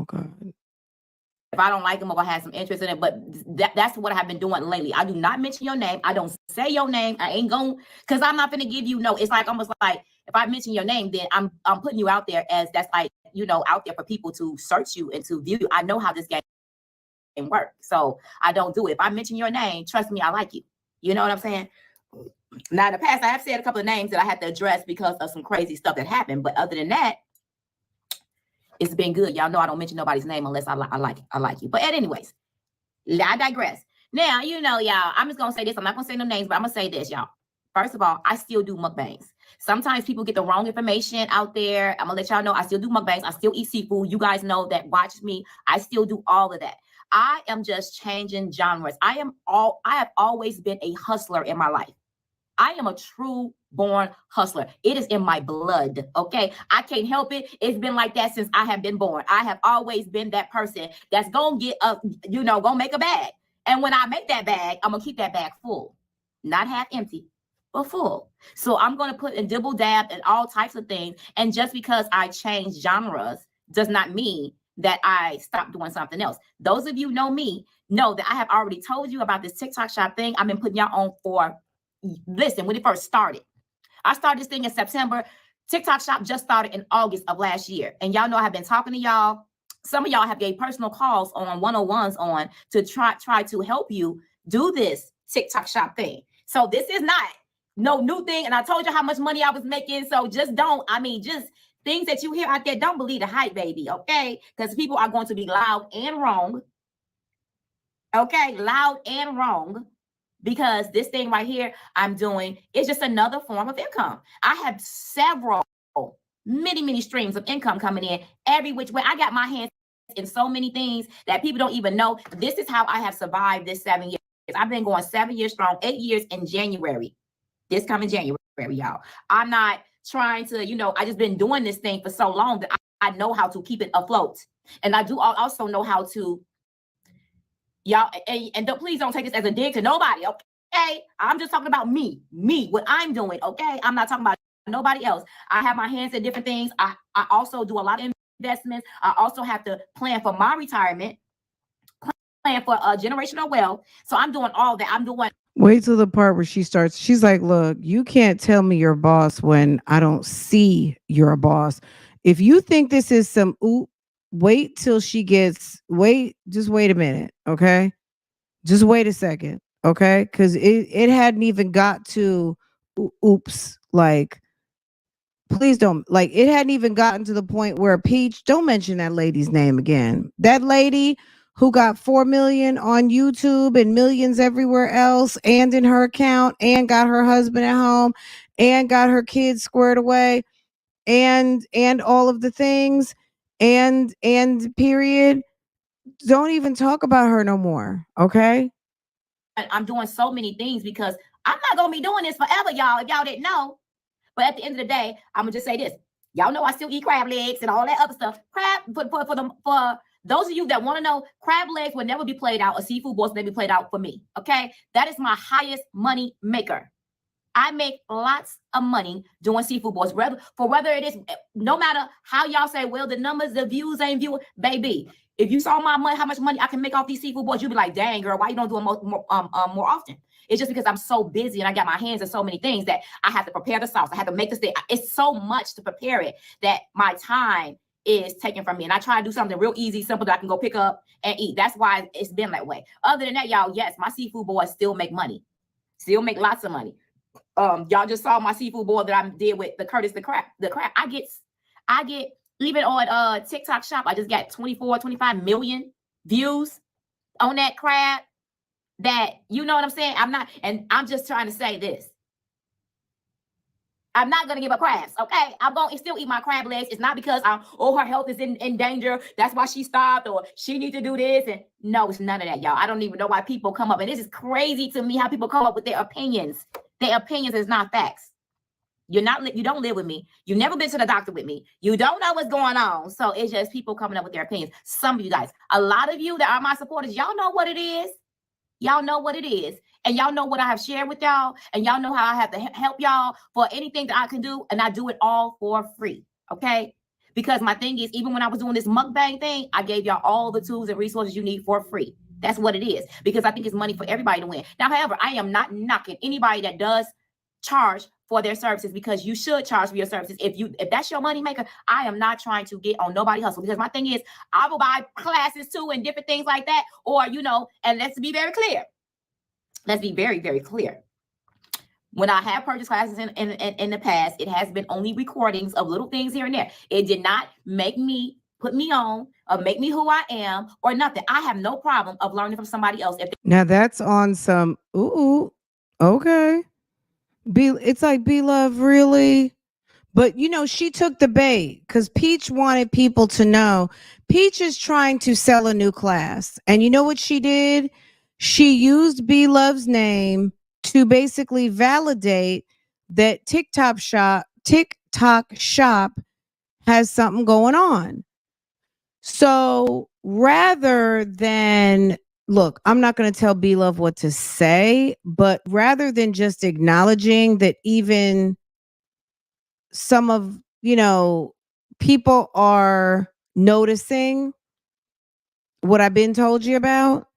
God. If I don't like them or I have some interest in it, but that's what I have been doing lately. I do not mention your name. I don't say your name. I ain't going because I'm not gonna give you no. It's like almost like if I mention your name, then I'm putting you out there as that's like, you know, out there for people to search you and to view you. I know how this game work. So I don't do it. If I mention your name, trust me, I like you. You know what I'm saying? Now in the past, I have said a couple of names that I had to address because of some crazy stuff that happened. But other than that, it's been good. Y'all know I don't mention nobody's name unless I like you. But anyways, I digress. Now, you know, y'all, I'm just gonna say this. I'm not gonna say no names, but I'm gonna say this, y'all. First of all, I still do mukbangs. Sometimes people get the wrong information out there. I'm gonna let y'all know I still do mukbangs. I still eat seafood. You guys know that watch me. I still do all of that. I am just changing genres. I have always been a hustler in my life. I am a true born hustler. It is in my blood. Okay. I can't help it. It's been like that since I have been born. I have always been that person that's going to get up, you know, going to make a bag. And when I make that bag, I'm going to keep that bag full, not half empty, but full. So I'm going to put and dibble dab and all types of things. And just because I change genres does not mean that I stopped doing something else. Those of you know me know that I have already told you about this TikTok shop thing. I've been putting y'all on for, listen, when it first started. I started this thing in September. TikTok shop just started in August of last year. And y'all know I have been talking to y'all. Some of y'all have gave personal calls on 101s on to try to help you do this TikTok shop thing. So this is not no new thing. And I told you how much money I was making. So just don't, I mean, just things that you hear out there, don't believe the hype, baby, okay? Because people are going to be loud and wrong. Okay, loud and wrong. Because this thing right here I'm doing is just another form of income. I have several, many streams of income coming in every which way. I got my hands in so many things that people don't even know. This is how I have survived this 7 years. I've been going 7 years strong, 8 years in January. This coming January, y'all. I'm not trying to, I just been doing this thing for so long that I know how to keep it afloat. And I do also know how to, y'all, and please don't take this as a dig to nobody, okay? I'm just talking about me, what I'm doing, okay? I'm not talking about nobody else. I have my hands in different things. I also do a lot of investments. I also have to plan for my retirement, plan for generational wealth. So I'm doing all that. I'm doing. Wait till the part where she starts. She's like, look, you can't tell me you're a boss when I don't see you're a boss. If you think this is some wait till she gets, just wait a minute, okay? Just wait a second, okay? Because it hadn't even got to oops, like, please don't, like, it hadn't even gotten to the point where Peach, don't mention that lady's name again. That lady who got 4 million on YouTube and millions everywhere else and in her account and got her husband at home and got her kids squared away and all of the things and period. Don't even talk about her no more, okay? I'm doing so many things because I'm not gonna be doing this forever, y'all. If y'all didn't know, but at the end of the day, I'm gonna just say this: y'all know I still eat crab legs and all that other stuff. Crab for those of you that want to know, crab legs will never be played out. A seafood boil will never be played out for me. Okay, that is my highest money maker. I make lots of money doing seafood boils, whether it is, no matter how y'all say, well, the numbers, the views ain't view, baby. If you saw my money, how much money I can make off these seafood boils, you'd be like, dang, girl, why you don't do it more often? It's just because I'm so busy and I got my hands in so many things that I have to prepare the sauce. I have to make this thing. It's so much to prepare it that my time is taken from me. And I try to do something real easy, simple that I can go pick up and eat. That's why it's been that way. Other than that, y'all, yes, my seafood boils still make money. Still make lots of money. Y'all just saw my seafood boil that I did with the Curtis the crab. I get even on TikTok shop, I just got 25 million views on that crab. That, you know what I'm saying? I'm just trying to say this. I'm not gonna give up crabs, okay? I'm gonna still eat my crab legs. It's not because her health is in danger. That's why she stopped, or she needs to do this. And no, it's none of that, y'all. I don't even know why people come up, and this is crazy to me how people come up with their opinions. Their opinions is not facts. You don't live with me. You've never been to the doctor with me. You don't know what's going on. So it's just people coming up with their opinions. Some of you guys, a lot of you that are my supporters, y'all know what it is. Y'all know what it is. And y'all know what I have shared with y'all. And y'all know how I have to help y'all for anything that I can do. And I do it all for free. Okay? Because my thing is, even when I was doing this mukbang thing, I gave y'all all the tools and resources you need for free. That's what it is. Because I think it's money for everybody to win. Now, however, I am not knocking anybody that does charge for their services, because you should charge for your services. If that's your money maker, I am not trying to get on nobody hustle, because my thing is, I will buy classes too and different things like that. Or, and let's be very clear. Let's be very, very clear. When I have purchased classes in the past, it has been only recordings of little things here and there. It did not put me on or make me who I am or nothing. I have no problem of learning from somebody else. Now that's on some, okay. It's like, B-Love, really? But she took the bait because Peach wanted people to know. Peach is trying to sell a new class. And you know what she did? She used B-Love's name to basically validate that TikTok shop has something going on. So rather than, look, I'm not going to tell B-Love what to say, but rather than just acknowledging that even some of, people are noticing what I've been told you about,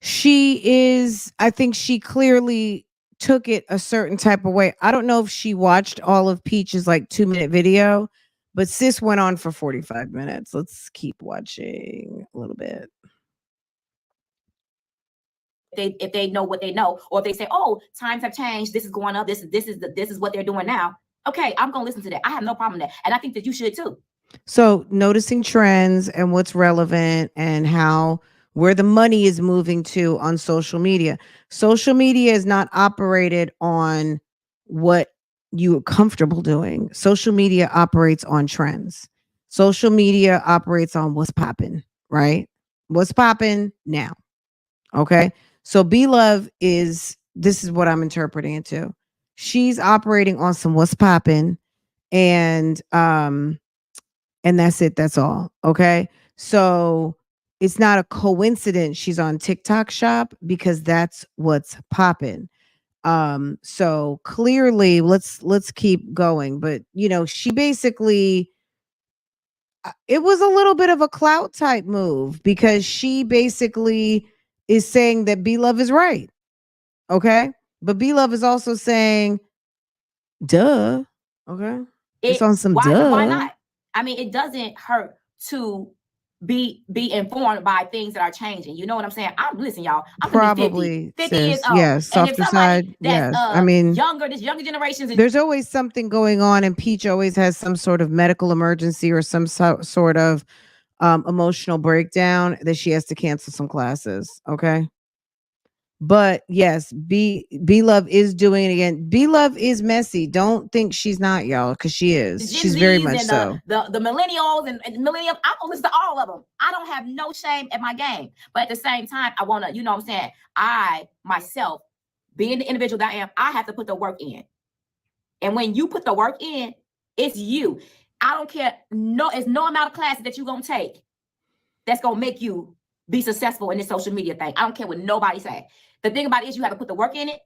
I think she clearly took it a certain type of way. I don't know if she watched all of Peach's 2-minute video, but sis went on for 45 minutes. Let's keep watching a little bit. If they know what they know, or if they say, oh, times have changed, this is going up, this is what they're doing now. okay, I'm gonna listen to that. I have no problem with that, and I think that you should too. So noticing trends and what's relevant and how where the money is moving to on social media. Social media is not operated on what you're comfortable doing. Social media operates on trends. Social media operates on what's popping, right? What's popping now. Okay. So B Love is this is what I'm interpreting it to. She's operating on some what's popping and and that's it. That's all. Okay. So it's not a coincidence she's on TikTok shop because that's what's popping. So clearly let's keep going. But you know, she basically it was a little bit of a clout type move because she basically is saying that B Love is right. Okay. But B Love is also saying, duh. Okay. It's on some Why duh. not? I mean, it doesn't hurt to be informed by things that are changing. You know what I'm saying? Listen, y'all. I'm gonna be 50 years old. Yes, And if softer somebody side. that's Yes, I mean, this younger generations, there's always something going on, and Peach always has some sort of medical emergency or some sort of emotional breakdown that she has to cancel some classes. Okay. But yes, B Love is doing it again. B Love is messy. Don't think she's not, y'all, because she is. Gen She's very Zs much and so. the millennials and millennials. I'm gonna listen to all of them. I don't have no shame at my game, but at the same time, I wanna, you know what I'm saying? I myself, being the individual that I am, I have to put the work in. And when you put the work in, it's you. I don't care. No, it's no amount of classes that you're gonna take that's gonna make you be successful in this social media thing. I don't care what nobody say. The thing about it is you have to put the work in it.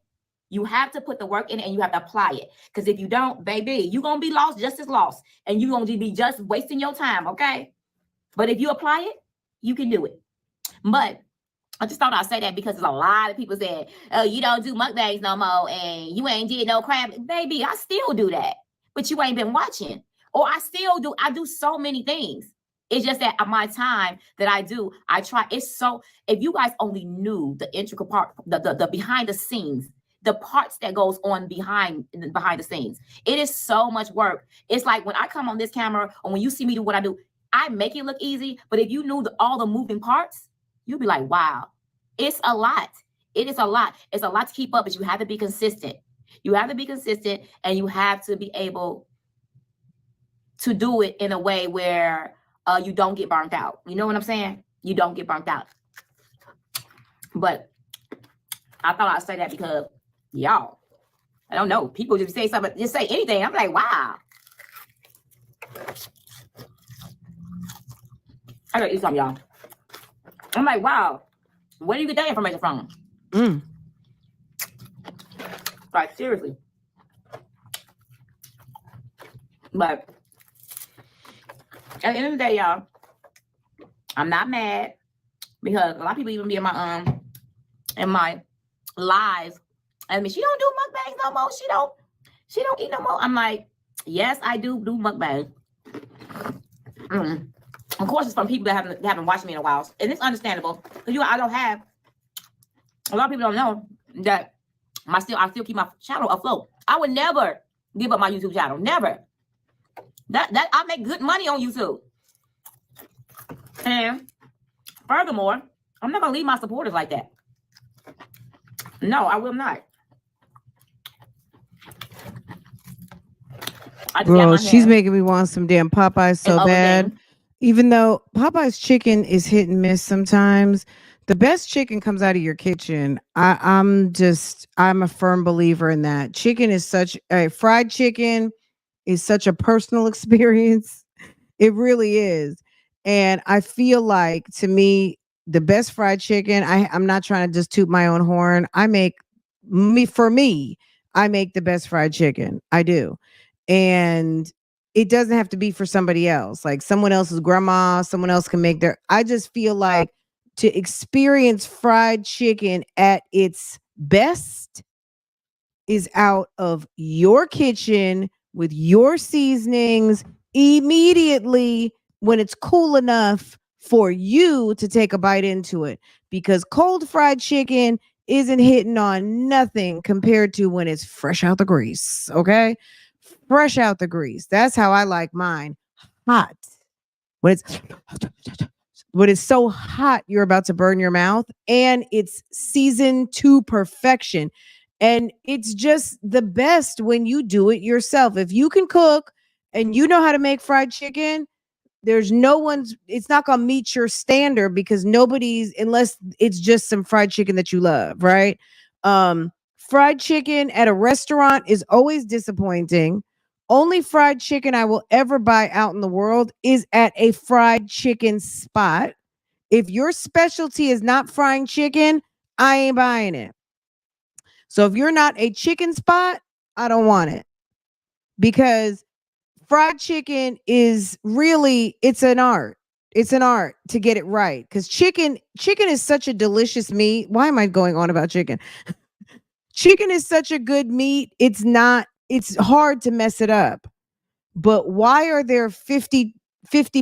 You have to put the work in it and you have to apply it. Because if you don't, baby, you're going to be lost just as lost. And you're going to be just wasting your time, okay? But if you apply it, you can do it. But I just thought I'd say that because there's a lot of people saying, oh, you don't do mukbangs no more and you ain't did no crab. Baby, I still do that. But you ain't been watching. Or I do so many things. It's just that my time that I try. It's so, if you guys only knew the intricate part, the behind the scenes, the parts that goes on behind the scenes, it is so much work. It's like when I come on this camera or when you see me do what I do, I make it look easy. But if you knew all the moving parts, you'd be like, wow, it's a lot. It is a lot. It's a lot to keep up, but you have to be consistent. You have to be consistent and you have to be able to do it in a way where you don't get burnt out. You know what I'm saying? You don't get burnt out. But I thought I'd say that because y'all, I don't know. People just say something, just say anything. I'm like, wow. I gotta eat something, y'all. I'm like, wow. Where do you get that information from? Like, seriously. But at the end of the day, y'all, I'm not mad because a lot of people even be in my lives. I mean, she don't do mukbangs no more. She don't eat no more. I'm like, yes, I do mukbangs. Of course, it's from people that haven't watched me in a while, and it's understandable. I don't have. A lot of people don't know that I still keep my channel afloat. I would never give up my YouTube channel. Never. That I make good money on YouTube. And furthermore, I'm not gonna leave my supporters like that. No, I will not. Bro, she's making me want some damn Popeyes so bad. Even though Popeye's chicken is hit and miss sometimes, the best chicken comes out of your kitchen. I'm a firm believer in that. Chicken is fried chicken is such a personal experience. It really is. And I feel like, to me, the best fried chicken, I'm not trying to just toot my own horn. I make the best fried chicken. I do. And it doesn't have to be for somebody else. Like someone else's grandma, someone else can make I just feel like to experience fried chicken at its best is out of your kitchen with your seasonings immediately when it's cool enough for you to take a bite into it, because cold fried chicken isn't hitting on nothing compared to when it's fresh out the grease. Okay. fresh out the grease. That's how I like mine. Hot. When it's so hot you're about to burn your mouth, and it's seasoned to perfection. And it's just the best when you do it yourself. If you can cook and you know how to make fried chicken, there's no one's it's not gonna meet your standard, because nobody's, unless it's just some fried chicken that you love, right? Fried chicken at a restaurant is always disappointing. Only fried chicken I will ever buy out in the world is at a fried chicken spot. If your specialty is not frying chicken, I ain't buying it. So if you're not a chicken spot, I don't want it, because fried chicken is really, it's an art. It's an art to get it right, because chicken is such a delicious meat. Why am I going on about chicken? Chicken is such a good meat. It's hard to mess it up. But why are there 50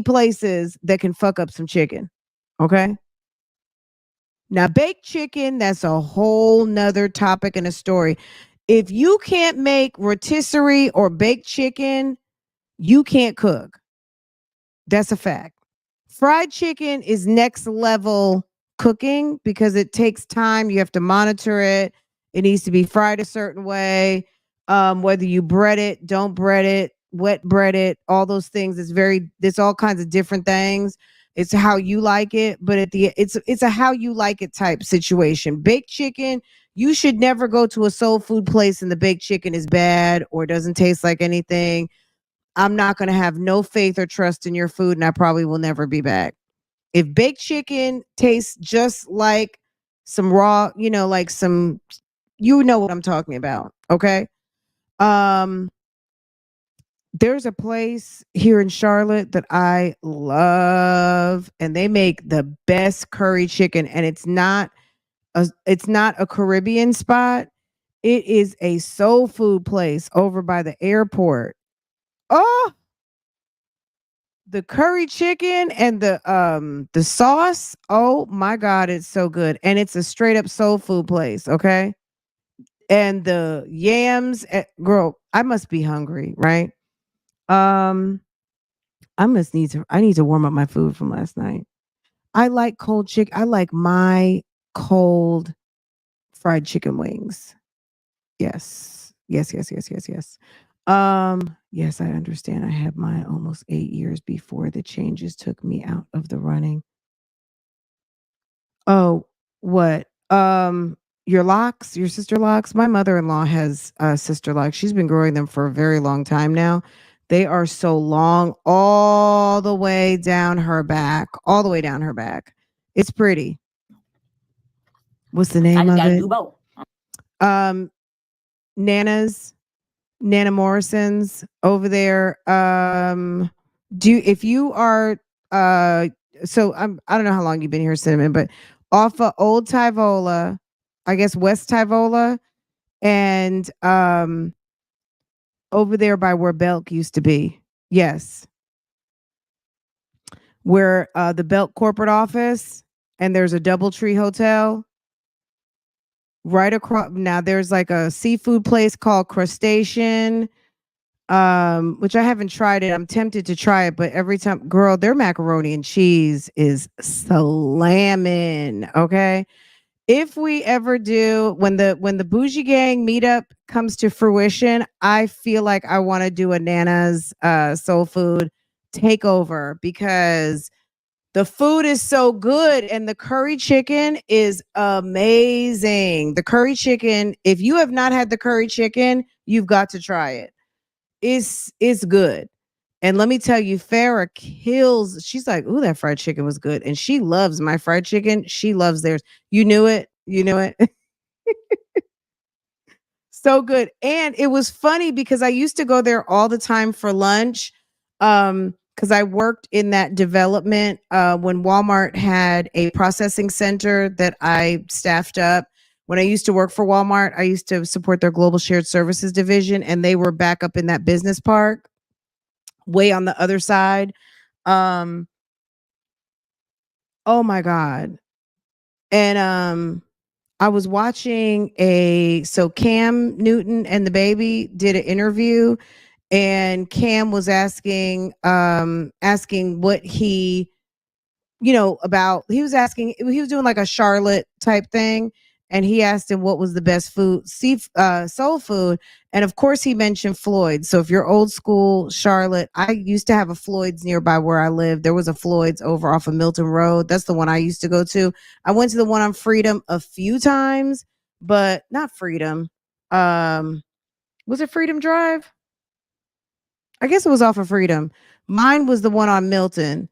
places that can fuck up some chicken? Okay. Now, baked chicken, that's a whole nother topic and a story. If you can't make rotisserie or baked chicken, you can't cook. That's a fact. Fried chicken is next level cooking, because it takes time. You have to monitor it. It needs to be fried a certain way. Whether you bread it, don't bread it, wet bread it, all those things. There's all kinds of different things. It's how you like it, but it's a how you like it type situation. Baked chicken, you should never go to a soul food place and the baked chicken is bad or doesn't taste like anything. I'm not going to have no faith or trust in your food, and I probably will never be back. If baked chicken tastes just like some raw, like some, what I'm talking about. Okay. Um, there's a place here in Charlotte that I love, and they make the best curry chicken, and it's not a Caribbean spot. It is a soul food place over by the airport. Oh, the curry chicken and the sauce. Oh my God, it's so good. And it's a straight up soul food place, okay? And the yams, girl, I must be hungry, right? Um, I need to warm up my food from last night. I like cold chicken. I like my cold fried chicken wings. Yes. Yes, yes, yes, yes, yes. Yes, I understand. I had mine almost 8 years before the changes took me out of the running. Oh, what? Your locks, your sister locks. My mother-in-law has sister locks. She's been growing them for a very long time now. They are so long, all the way down her back, all the way down her back. It's pretty. What's the I name just of gotta it? do both. Um, Nana's, Nana Morrison's over there. If you are so I don't know how long you've been here, Cinnamon, but off of Old Tyvola, I guess West Tyvola, and over there by where Belk used to be. Yes. Where the Belk corporate office, and there's a DoubleTree hotel right across. Now there's like a seafood place called Crustacean, which I haven't tried it. I'm tempted to try it, but every time, girl, their macaroni and cheese is slamming. Okay. If we ever do, when the bougie gang meetup comes to fruition, I feel like I want to do a Nana's soul food takeover, because the food is so good and the curry chicken is amazing. The curry chicken, if you have not had the curry chicken, you've got to try it. It's good. And let me tell you, Farah kills. She's like, "Ooh, that fried chicken was good," and she loves my fried chicken. She loves theirs. You knew it. You knew it. So good. And it was funny because I used to go there all the time for lunch. Because I worked in that development when Walmart had a processing center that I staffed up. When I used to work for Walmart, I used to support their global shared services division, and they were back up in that business park, way on the other side. Um, oh my God. And I was watching so Cam Newton and the baby did an interview, and Cam was asking what he, about, he was asking, he was doing like a Charlotte type thing, and he asked him what was the best food, soul food, and of course he mentioned Floyd's. So if you're old school Charlotte, I used to have a Floyd's nearby where I lived. There was a Floyd's over off of Milton Road. That's the one I used to go to. I went to the one on Freedom a few times, but not Freedom. Was it Freedom Drive? I guess it was off of Freedom. Mine was the one on Milton.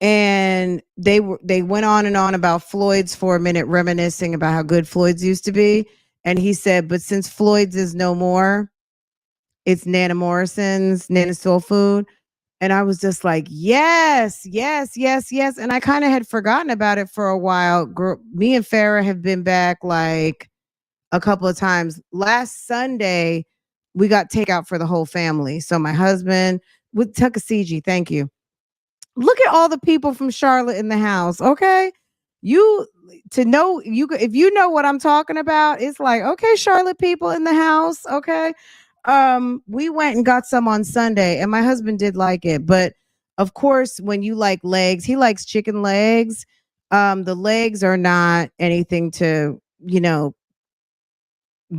And they went on and on about Floyd's for a minute, reminiscing about how good Floyd's used to be. And he said, but since Floyd's is no more, it's Nana Morrison's, Nana Soul Food. And I was just like, yes, yes, yes, yes. And I kind of had forgotten about it for a while. Me and Farrah have been back like a couple of times. Last Sunday, we got takeout for the whole family. So my husband with Tuckasegee, thank you. Look at all the people from Charlotte in the house. Okay. You to know you if you know what I'm talking about, it's like, okay, Charlotte people in the house. Okay. We went and got some on Sunday and my husband did like it. But of course, when you like legs, he likes chicken legs. The legs are not anything to,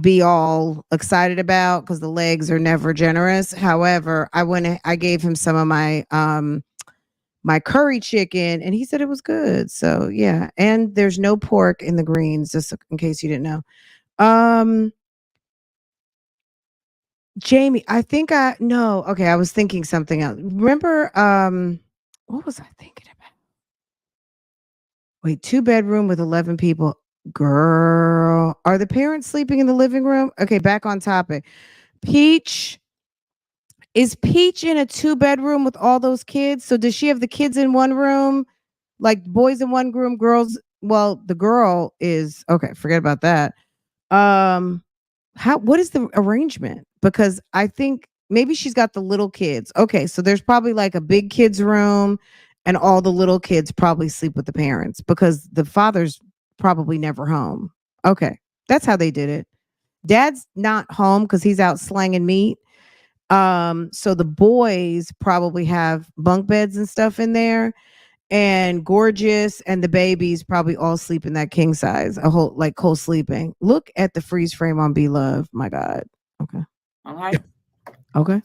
be all excited about because the legs are never generous. However, I gave him some of my curry chicken and he said it was good. So yeah. And there's no pork in the greens, just in case you didn't know. Jamie, I think no, okay, I was thinking something else. Remember, what was I thinking about? Wait, 2-bedroom with 11 people. Girl, are the parents sleeping in the living room? Okay, back on topic. Peach, is Peach in a 2-bedroom with all those kids? So does she have the kids in one room? Like boys in one room, girls. Well, the girl is okay. Forget about that. What is the arrangement? Because I think maybe she's got the little kids. Okay, so there's probably like a big kids room, and all the little kids probably sleep with the parents because the father's probably never home. Okay, that's how they did it. Dad's not home because he's out slanging meat. So the boys probably have bunk beds and stuff in there, and Gorgeous and the babies probably all sleep in that king size, a whole like co-sleeping. Look at the freeze frame on Be Love. My God. Okay. All right. Okay.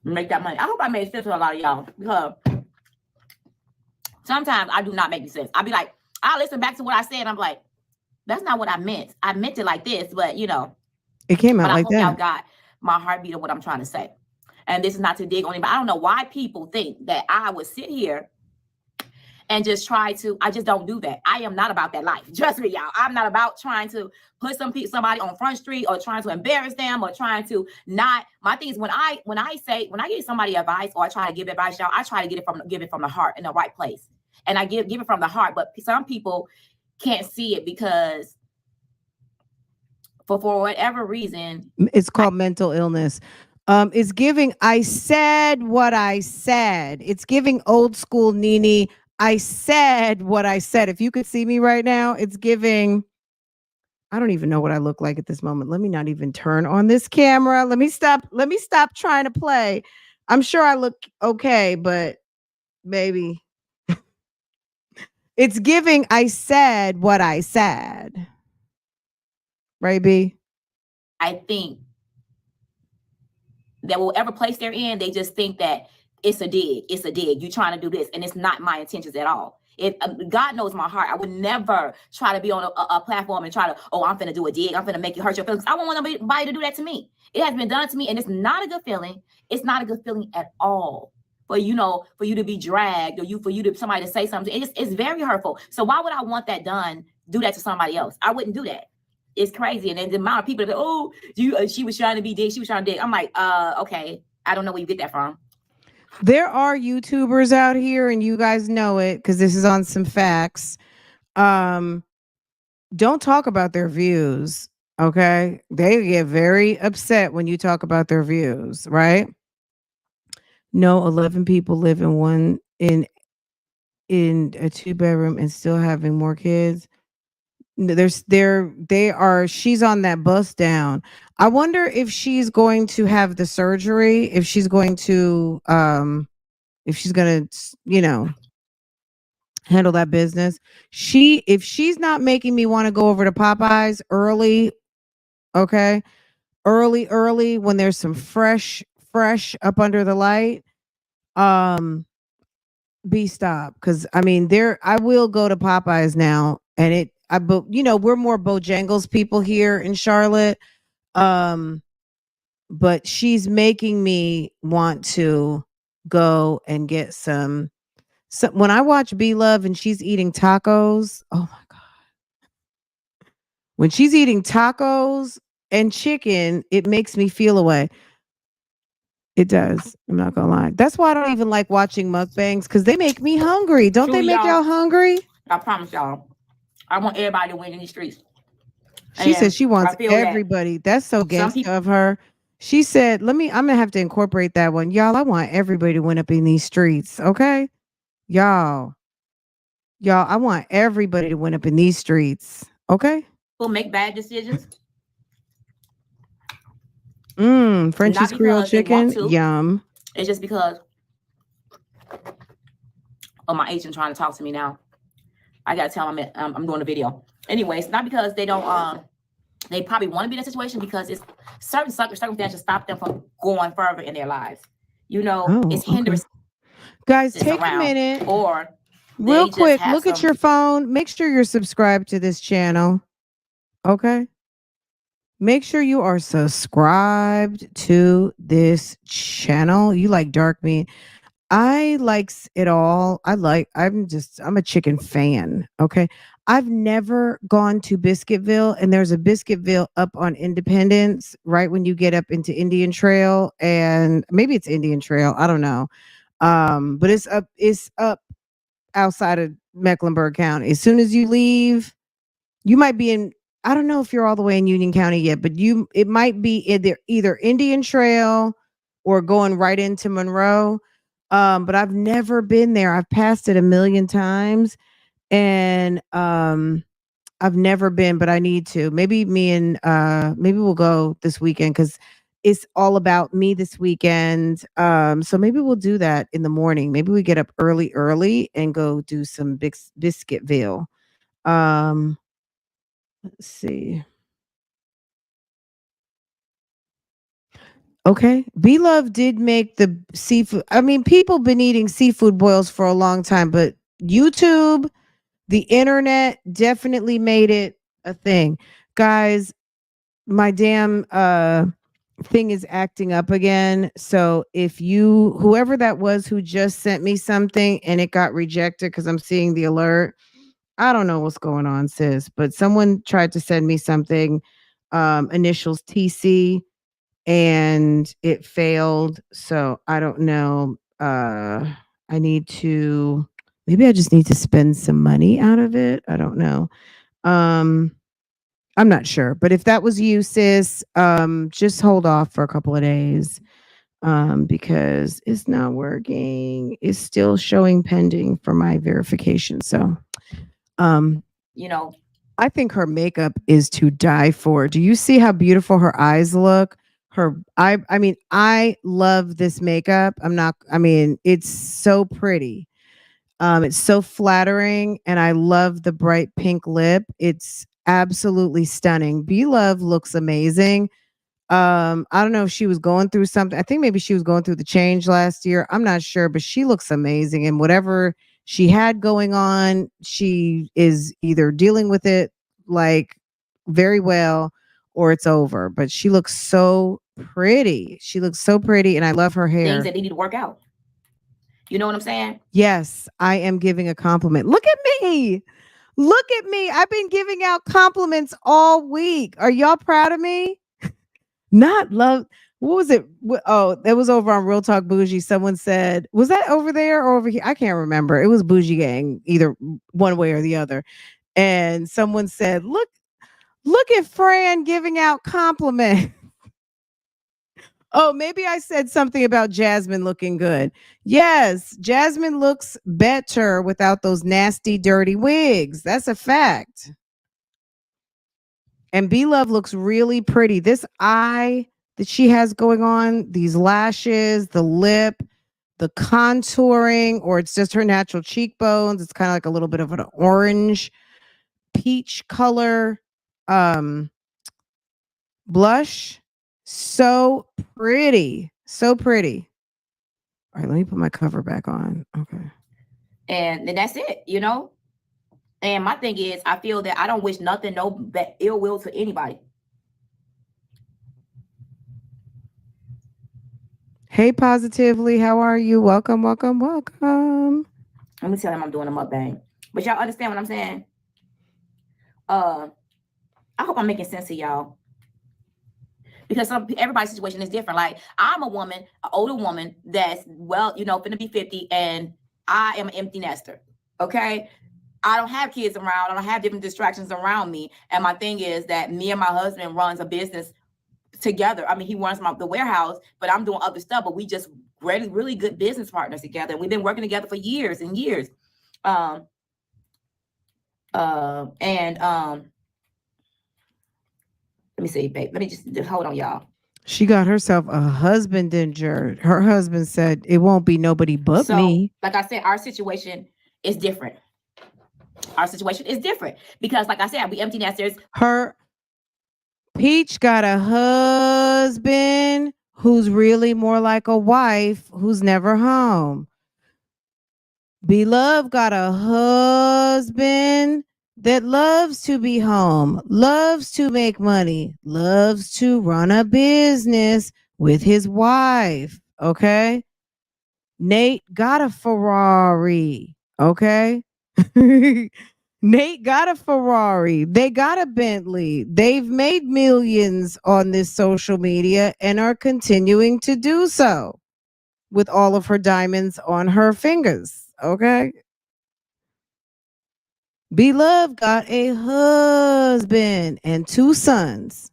Make that money. I hope I made sense to a lot of y'all because sometimes I do not make sense. I'll be like, I'll listen back to what I said. And I'm like, that's not what I meant. I meant it like this, but it came out but like I hope that. y'all got my heartbeat of what I'm trying to say. And this is not to dig on anybody. I don't know why people think that I would sit here and just try to. I just don't do that. I am not about that life. Trust me, y'all. I'm not about trying to put somebody on Front Street or trying to embarrass them or trying to not. My thing is when I give somebody advice or I try to give advice, y'all, I try to give it from the heart in the right place. And I give it from the heart. But some people can't see it because for whatever reason, it's called mental illness. It's giving I said what I said. It's giving old school Nene. I said what I said. If you could see me right now, it's giving. I don't even know what I look like at this moment. Let me not even turn on this camera. Let me stop trying to play. I'm sure I look okay, but maybe it's giving I said what I said. Right, B? I think that whatever place they're in, they just think that it's a dig. It's a dig. You're trying to do this. And it's not my intentions at all. God knows my heart. I would never try to be on a platform and try to, I'm finna do a dig. I'm finna make you hurt your feelings. I won't want nobody to do that to me. It has been done to me and it's not a good feeling. It's not a good feeling at all. For you to be dragged or somebody to say something. It's very hurtful. So why would I want that done? Do that to somebody else? I wouldn't do that. It's crazy. And then the amount of people that, she was trying to be dig. She was trying to dig. I'm like, okay. I don't know where you get that from. There are YouTubers out here, and you guys know it because this is on some facts. Don't talk about their views. Okay. They get very upset when you talk about their views, right? No, 11 people live in a 2-bedroom and still having more kids. she's on that bus down. I wonder if she's going to have the surgery, if she's going to, handle that business. If she's not making me want to go over to Popeyes early, okay? Early when there's some fresh up under the light, um be stop, because I mean there I will go to Popeyes now, and but we're more Bojangles people here in Charlotte, um but she's making me want to go and get some when I watch B Love and she's eating tacos. Oh my god, when she's eating tacos and chicken, it makes me feel away. It does. I'm not gonna lie. That's why I don't even like watching mukbangs, because they make me hungry. Don't they Truly, make y'all hungry? I promise y'all. I want everybody to win in the streets. She said she wants I feel everybody. That's so gangsta people- of her. She said, I'm gonna have to incorporate that one. Y'all, I want everybody to win up in these streets. Okay? Y'all, I want everybody to win up in these streets. Okay? People make bad decisions. French's Creole because they want chicken. to. Yum. It's just because my agent trying to talk to me now. I gotta tell him I'm doing a video. Anyway, it's not because they don't they probably want to be in a situation, because it's certain circumstances stop them from going further in their lives. It's hindrance. Guys, take a minute. Or real quick, look at your phone. Make sure you're subscribed to this channel. Okay? Make sure you are subscribed to this channel. You like dark meat. I likes it all. I'm a chicken fan. Okay. I've never gone to Biscuitville, and there's a Biscuitville up on Independence, right when you get up into Indian Trail, and maybe it's Indian Trail. I don't know. But it's up outside of Mecklenburg County. As soon as you leave, you might be in, I don't know if you're all the way in Union County yet, but it might be either Indian Trail or going right into Monroe. But I've never been there. I've passed it a million times, and I've never been, but I need to. Maybe maybe we'll go this weekend, because it's all about me this weekend. So maybe we'll do that in the morning. Maybe we get up early and go do some Biscuitville. Let's see. Okay. B Love did make the seafood. I mean, people been eating seafood boils for a long time, but YouTube, the internet definitely made it a thing. Guys, my damn thing is acting up again. So if whoever that was who just sent me something and it got rejected, because I'm seeing the alert, I don't know what's going on, sis, but someone tried to send me something, initials TC, and it failed. So I don't know. Maybe I just need to spend some money out of it. I don't know. I'm not sure. But if that was you, sis, just hold off for a couple of days. Because it's not working. It's still showing pending for my verification. So I think her makeup is to die for. Do you see how beautiful her eyes look? I mean, I love this makeup. It's so pretty. It's so flattering, and I love the bright pink lip. It's absolutely stunning. B Love looks amazing. I don't know if she was going through something. I think maybe she was going through the change last year. I'm not sure, but she looks amazing. And whatever she had going on, she is either dealing with it like very well, or it's over. But she looks so pretty. She looks so pretty, and I love her hair. Things that need to work out. You know what I'm saying? Yes, I am giving a compliment. Look at me. Look at me. I've been giving out compliments all week. Are y'all proud of me? Not love. What was it? Oh, that was over on Real Talk Bougie. Someone said, was that over there or over here? I can't remember. It was Bougie Gang, either one way or the other. And someone said, look at Fran giving out compliments. Oh, maybe I said something about Jasmine looking good. Yes, Jasmine looks better without those nasty, dirty wigs. That's a fact. And B Love looks really pretty. This eye that she has going on, these lashes, the lip, the contouring, or it's just her natural cheekbones. It's kind of like a little bit of an orange peach color blush. So pretty. So pretty. All right, let me put my cover back on. Okay. And then that's it, you know? And my thing is, I feel that I don't wish nothing, no ill will to anybody. Hey, Positively, how are you? Welcome, welcome, welcome. Let me tell him I'm doing a mukbang. But y'all understand what I'm saying? I hope I'm making sense to y'all. Because everybody's situation is different. Like, I'm a woman, an older woman that's, well, you know, finna be 50, and I am an empty nester. Okay? I don't have kids around. I don't have different distractions around me. And my thing is that me and my husband runs a business together. I mean, he runs the warehouse, but I'm doing other stuff. But we just really, really good business partners together. And we've been working together for years and years. Let me see, babe. Let me just hold on, y'all. She got herself a husband injured. Her husband said it won't be nobody but me. Like I said, our situation is different. Our situation is different because, like I said, we empty nesters. Her Peach got a husband who's really more like a wife who's never home. Beloved got a husband that loves to be home, loves to make money, loves to run a business with his wife. Okay. Nate got a Ferrari. Okay. Nate got a Ferrari. They got a Bentley. They've made millions on this social media and are continuing to do so with all of her diamonds on her fingers. Okay. Beloved got a husband and 2 sons.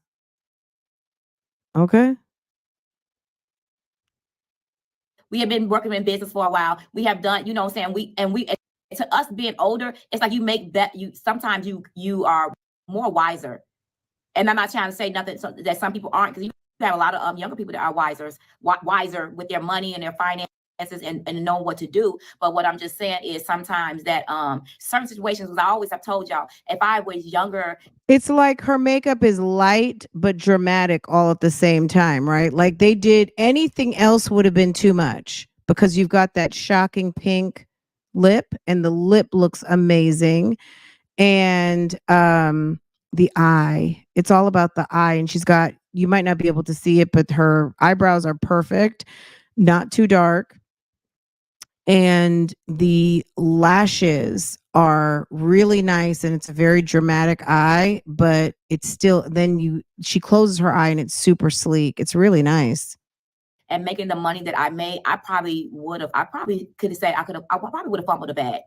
Okay. We have been working in business for a while. We have done, you know what I'm saying? We to us being older, it's like you make that sometimes you are more wiser. And I'm not trying to say nothing that some people aren't, because you have a lot of younger people that are wiser with their money and their finances and know what to do. But what I'm just saying is sometimes that certain situations, as I always have told y'all, if I was younger, it's like her makeup is light but dramatic all at the same time, right? Like they did anything else would have been too much because you've got that shocking pink lip and the lip looks amazing. And the eye, it's all about the eye. And she's got, you might not be able to see it, but her eyebrows are perfect, not too dark. And the lashes are really nice and it's a very dramatic eye, but it's still, she closes her eye and it's super sleek. It's really nice. And making the money that I made, I probably could have said I probably would have fumbled the bag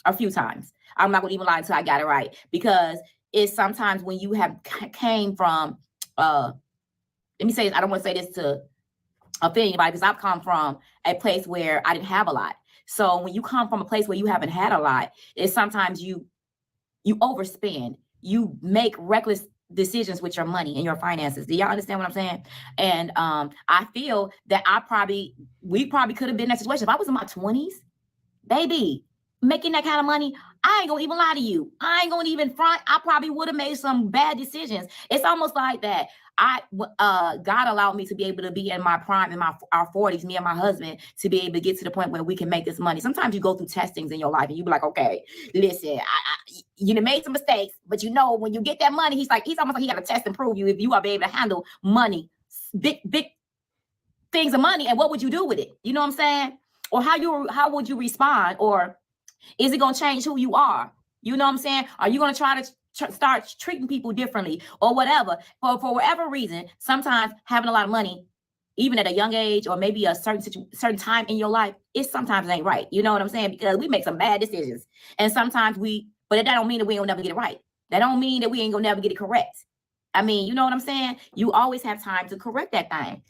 a few times. I'm not gonna even lie until I got it right, because it's sometimes when you have came from let me say, I don't want to say this to offend anybody, because I've come from a place where I didn't have a lot. So when you come from a place where you haven't had a lot, it's sometimes you overspend, you make reckless decisions with your money and your finances. Do y'all understand what I'm saying? And I feel that we probably could have been in that situation. If I was in my 20s, baby, making that kind of money, I ain't gonna even lie to you. I ain't gonna even front. I probably would have made some bad decisions. It's almost like that. God allowed me to be able to be in my prime, in our 40s, me and my husband, to be able to get to the point where we can make this money. Sometimes you go through testings in your life and you be like, okay, listen, you done made some mistakes, but you know, when you get that money, he's almost like he got to test and prove you if you are able to handle money, big things of money, and what would you do with it? You know what I'm saying? Or how would you respond? Or is it going to change who you are? You know what I'm saying? Are you going to try to start treating people differently or whatever? For whatever reason, sometimes having a lot of money, even at a young age or maybe a certain time in your life, it sometimes ain't right. You know what I'm saying? Because we make some bad decisions. And sometimes but that don't mean that we ain't gonna never get it right. That don't mean that we ain't gonna never get it correct. I mean, you know what I'm saying? You always have time to correct that thing.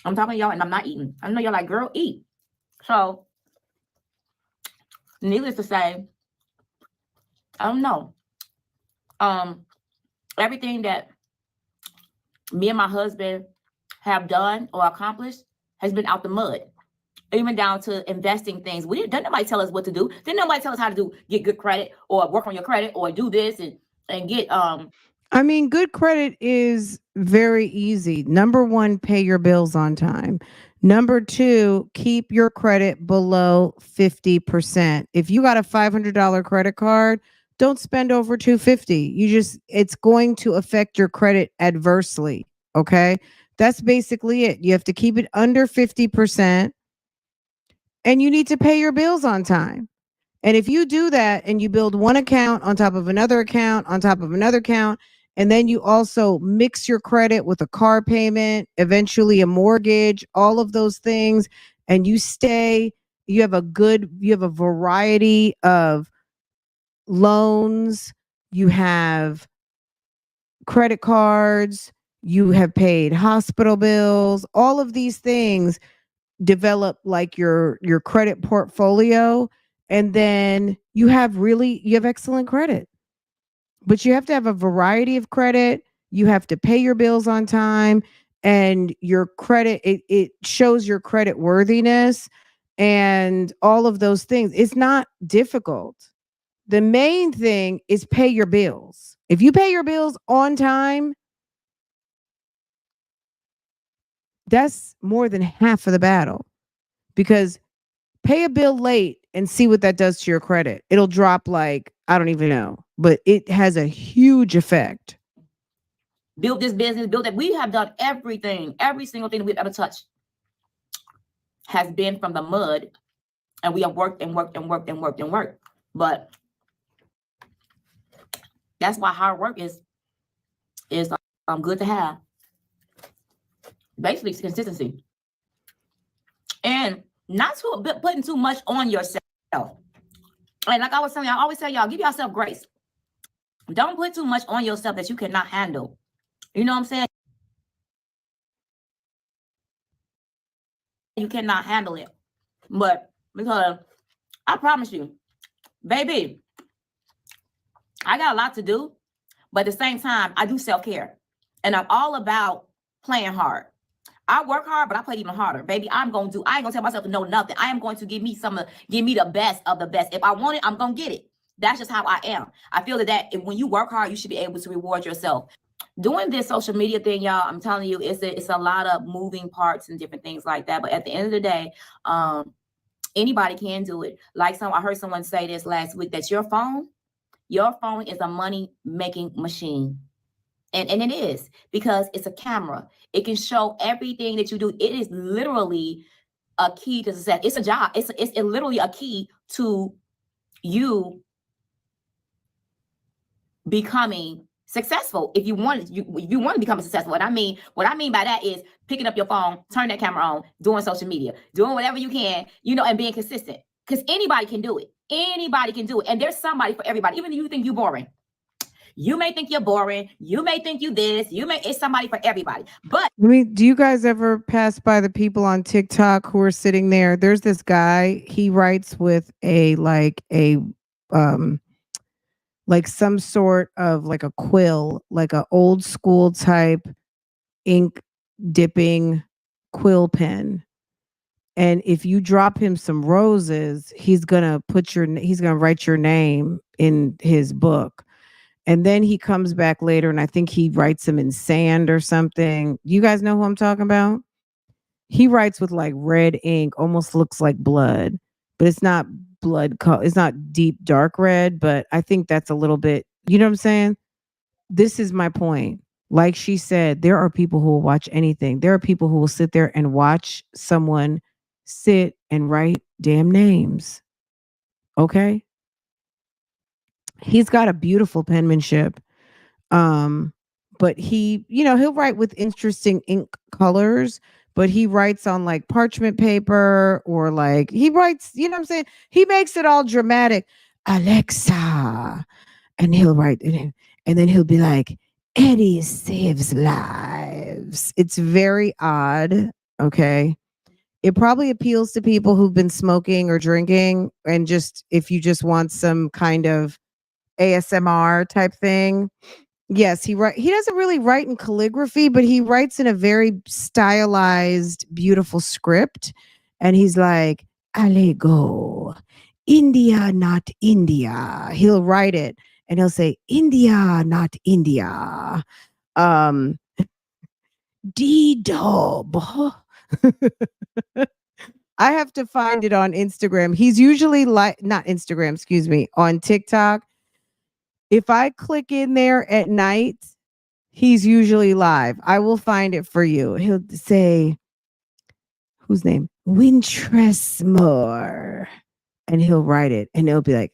I'm talking to y'all and I'm not eating. I know y'all like, girl, eat. So, needless to say, I don't know. everything that me and my husband have done or accomplished has been out the mud. Even down to investing things. Didn't nobody tell us what to do. Didn't nobody tell us how to get good credit or work on your credit or do this and get I mean, good credit is very easy. Number one, pay your bills on time. Number two, keep your credit below 50%. If you got a $500 credit card, don't spend over 250. It's going to affect your credit adversely. Okay. That's basically it. You have to keep it under 50% and you need to pay your bills on time. And if you do that and you build one account on top of another account on top of another account, and then you also mix your credit with a car payment, eventually a mortgage, all of those things, and you have a variety of loans, you have credit cards, you have paid hospital bills, all of these things develop like your credit portfolio, and then you have excellent credit. But you have to have a variety of credit, you have to pay your bills on time, and your credit, it shows your credit worthiness and all of those things. It's not difficult. The main thing is pay your bills. If you pay your bills on time, that's more than half of the battle, because pay a bill late and see what that does to your credit. It'll drop like, I don't even know, but it has a huge effect. build this business, build that. We have done everything, every single thing that we've ever touched has been from the mud, and we have worked and worked and worked and worked and worked. But that's why hard work is good to have. Basically, it's consistency and not putting too much on yourself. And like I was telling y'all, I always tell y'all, give yourself grace. Don't put too much on yourself that you cannot handle. You know what I'm saying? You cannot handle it. But because I promise you, baby, I got a lot to do, but at the same time, I do self-care. And I'm all about playing hard. I work hard, but I play even harder. Baby, I ain't gonna tell myself to know nothing. I am going to give me the best of the best. If I want it, I'm gonna get it. That's just how I am. I feel that when you work hard, you should be able to reward yourself. Doing this social media thing, y'all, I'm telling you, it's a lot of moving parts and different things like that. But at the end of the day, anybody can do it. Like I heard someone say this last week, that your phone is a money making machine. And it is, because it's a camera. It can show everything that you do. It is literally a key to success. It's a job. It's literally a key to you becoming successful. If you want to become successful, what I mean by that is picking up your phone, turn that camera on, doing social media, doing whatever you can, and being consistent. Because anybody can do it. Anybody can do it. And there's somebody for everybody. Even if you think you're boring. You may think you're boring. You may think you this. It's somebody for everybody. But I mean, do you guys ever pass by the people on TikTok who are sitting there? There's this guy, he writes with like some sort of like a quill, like a old school type ink dipping quill pen. And if you drop him some roses, he's gonna write your name in his book. And then he comes back later, and I think he writes them in sand or something. You guys know who I'm talking about? He writes with like red ink, almost looks like blood, but it's not blood color. It's not deep dark red, but I think that's a little bit, you know what I'm saying? This is my point. Like she said, there are people who will watch anything. There are people who will sit there and watch someone sit and write damn names. Okay? He's got a beautiful penmanship. But he'll write with interesting ink colors, but he writes on like parchment paper, or like he writes, you know what I'm saying? He makes it all dramatic. Alexa. And he'll write it, and then he'll be like, Eddie saves lives. It's very odd. Okay. It probably appeals to people who've been smoking or drinking, and just if you just want some kind of ASMR type thing, Yes, he doesn't really write in calligraphy, but he writes in a very stylized, beautiful script. And he's like, "Allez go. India, not India." He'll write it and he'll say, "India, not India." Um, D-Dub. I have to find it on Instagram. He's usually like, not Instagram, excuse me, on TikTok. If I click in there at night, he's usually live. I will find it for you. He'll say, whose name? Wintresmore. And he'll write it and it'll be like,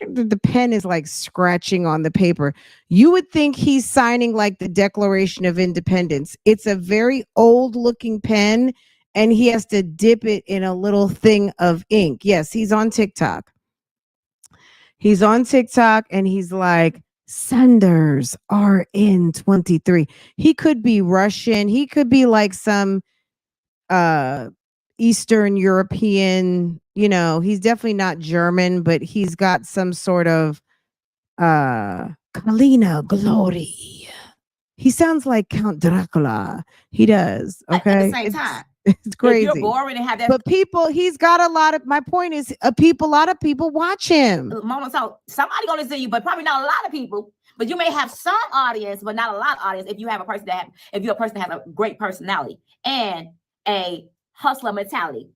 the pen is like scratching on the paper. You would think he's signing like the Declaration of Independence. It's a very old looking pen and he has to dip it in a little thing of ink. Yes, he's on TikTok. He's on TikTok and he's like, Sanders RN23. He could be Russian. He could be like some Eastern European, he's definitely not German, but he's got some sort of Kalina Glory. He sounds like Count Dracula. He does. Okay. At the same time. It's crazy. If you're boring and have that, but he's got a lot of. My point is, a lot of people watch him. So somebody gonna see you, but probably not a lot of people. But you may have some audience, but not a lot of audience. If you have a person if you're a person that has a great personality and a hustler mentality,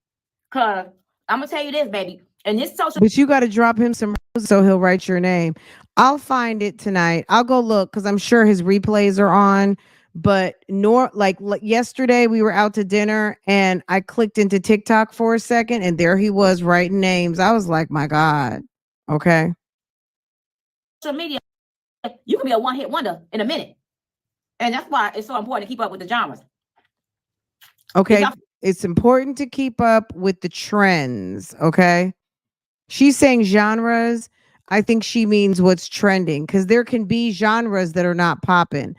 cause I'm gonna tell you this, baby. And this social, but you got to drop him some so he'll write your name. I'll find it tonight. I'll go look because I'm sure his replays are on. But like yesterday, we were out to dinner and I clicked into TikTok for a second and there he was writing names. I was like, my God. Okay. Social media, you can be a one-hit wonder in a minute. And that's why it's so important to keep up with the genres. Okay. It's important to keep up with the trends. Okay. She's saying genres. I think she means what's trending because there can be genres that are not popping.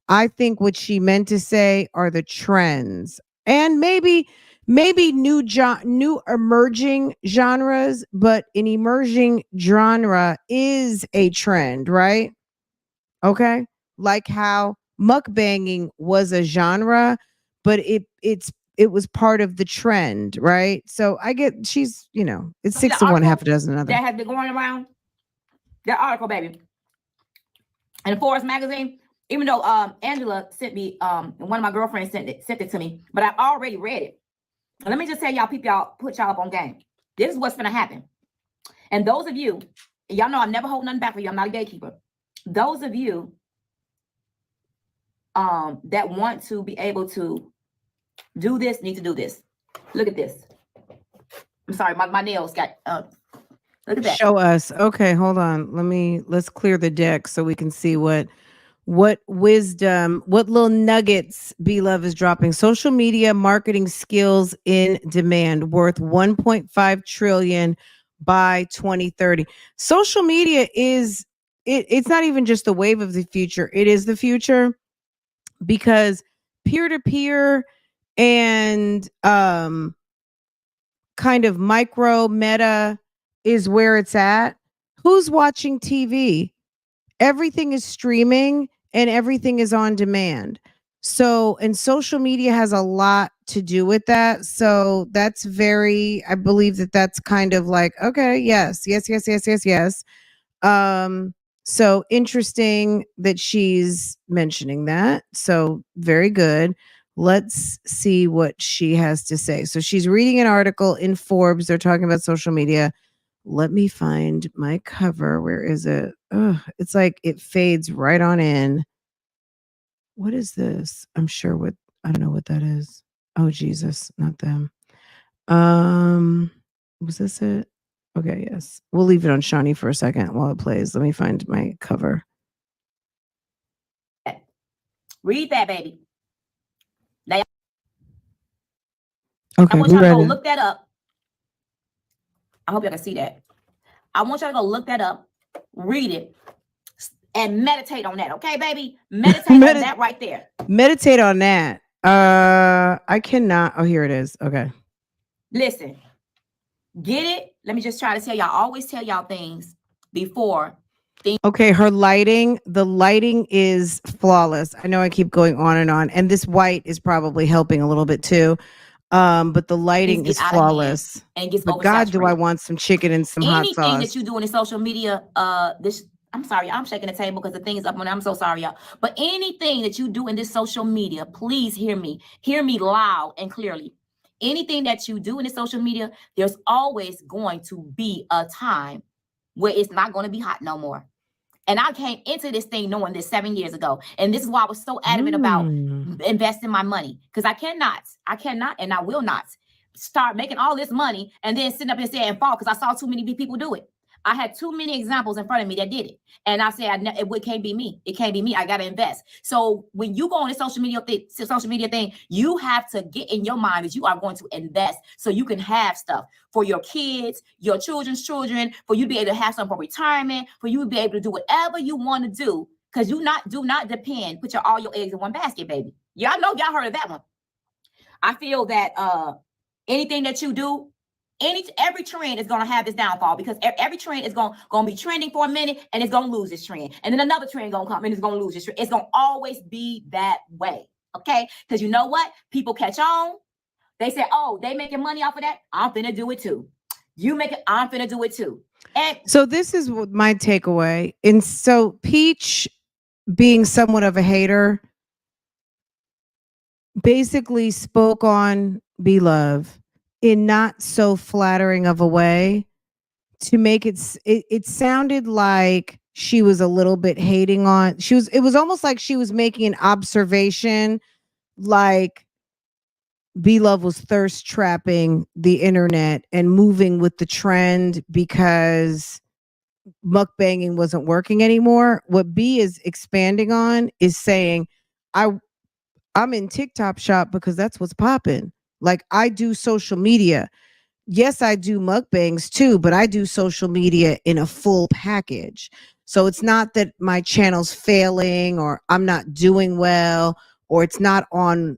I think what she meant to say are the trends and maybe new emerging genres, but an emerging genre is a trend, right? Okay. Like how mukbanging was a genre, but it was part of the trend, right? So I get she's, it's 6 to 1, half a dozen another. That has been going around. That article, baby. In Forbes magazine, even though Angela sent me, one of my girlfriends sent it to me, but I already read it. Let me just tell y'all, put y'all up on game. This is what's gonna happen. And those of you, y'all know I never hold nothing back for you. I'm not a gatekeeper. Those of you that want to be able to do this need to do this. Look at this. I'm sorry, my nails got look at that. Show us. Okay, hold on. Let's clear the deck so we can see what wisdom, what little nuggets B-Love is dropping. Social media marketing skills in demand, worth 1.5 trillion by 2030. Social media is it's not even just the wave of the future. It is the future because peer-to-peer and kind of micro meta is where it's at. Who's watching TV? Everything is streaming and everything is on demand. So, and social media has a lot to do with that. So that's I believe that's kind of like, okay, yes. So interesting that she's mentioning that. So very good. Let's see what she has to say. So she's reading an article in Forbes. They're talking about social media. Let me find my cover. Where is it? Oh, it's like it fades right on in. What is this? I don't know what that is. Oh, Jesus, not them. Was this it? Okay, yes. We'll leave it on Shawnee for a second while it plays. Let me find my cover. Read that, baby. Now, okay, I want y'all to go look that up. I hope y'all can see that. I want y'all to go look that up, read it, and meditate on that. Okay, baby? Meditate on that right there. Meditate on that. I cannot. Oh, here it is. Okay. Listen, get it? Let me just try to tell y'all. I always tell y'all things before Okay, the lighting is flawless. I know I keep going on, and this white is probably helping a little bit too. But the lighting get is out of hand flawless. and gets But God, do I oversaturated. want some chicken and some hot Anything that sauce. you do in the social media, I'm sorry, I'm shaking the table because the thing is up on. I'm so sorry, y'all. But anything that you do in this social media, please hear me loud and clearly. Anything that you do in the social media, there's always going to be a time where it's not going to be hot no more. And I came into this thing knowing this 7 years ago. And this is why I was so adamant about investing my money. Because I cannot, and I will not start making all this money and then sitting up and saying fall because I saw too many people do it. I had too many examples in front of me that did it. And I said, it can't be me. It can't be me. I got to invest. So when you go on the social media thing, you have to get in your mind that you are going to invest so you can have stuff for your kids, your children's children, for you to be able to have something for retirement, for you to be able to do whatever you want to do. Because do not depend, put all your eggs in one basket, baby. Y'all know, y'all heard of that one. I feel that anything that you do, every trend is going to have this downfall because every trend is going to be trending for a minute and it's going to lose its trend. And then another trend going to come and it's going to lose its trend. It's going to always be that way. Okay? Because you know what? People catch on. They say, oh, they making money off of that. I'm finna do it too. You make it, I'm finna do it too. And so this is my takeaway. And so Peach, being somewhat of a hater, basically spoke on Be Love in not so flattering of a way to make it sounded like she was a little bit hating on it was almost like she was making an observation, like Be Love was thirst trapping the internet and moving with the trend because mukbanging wasn't working anymore. What B is expanding on is saying, I'm in TikTok shop because that's what's popping. Like, I do social media. Yes, I do mukbangs too, but I do social media in a full package. So it's not that my channel's failing or I'm not doing well or it's not on,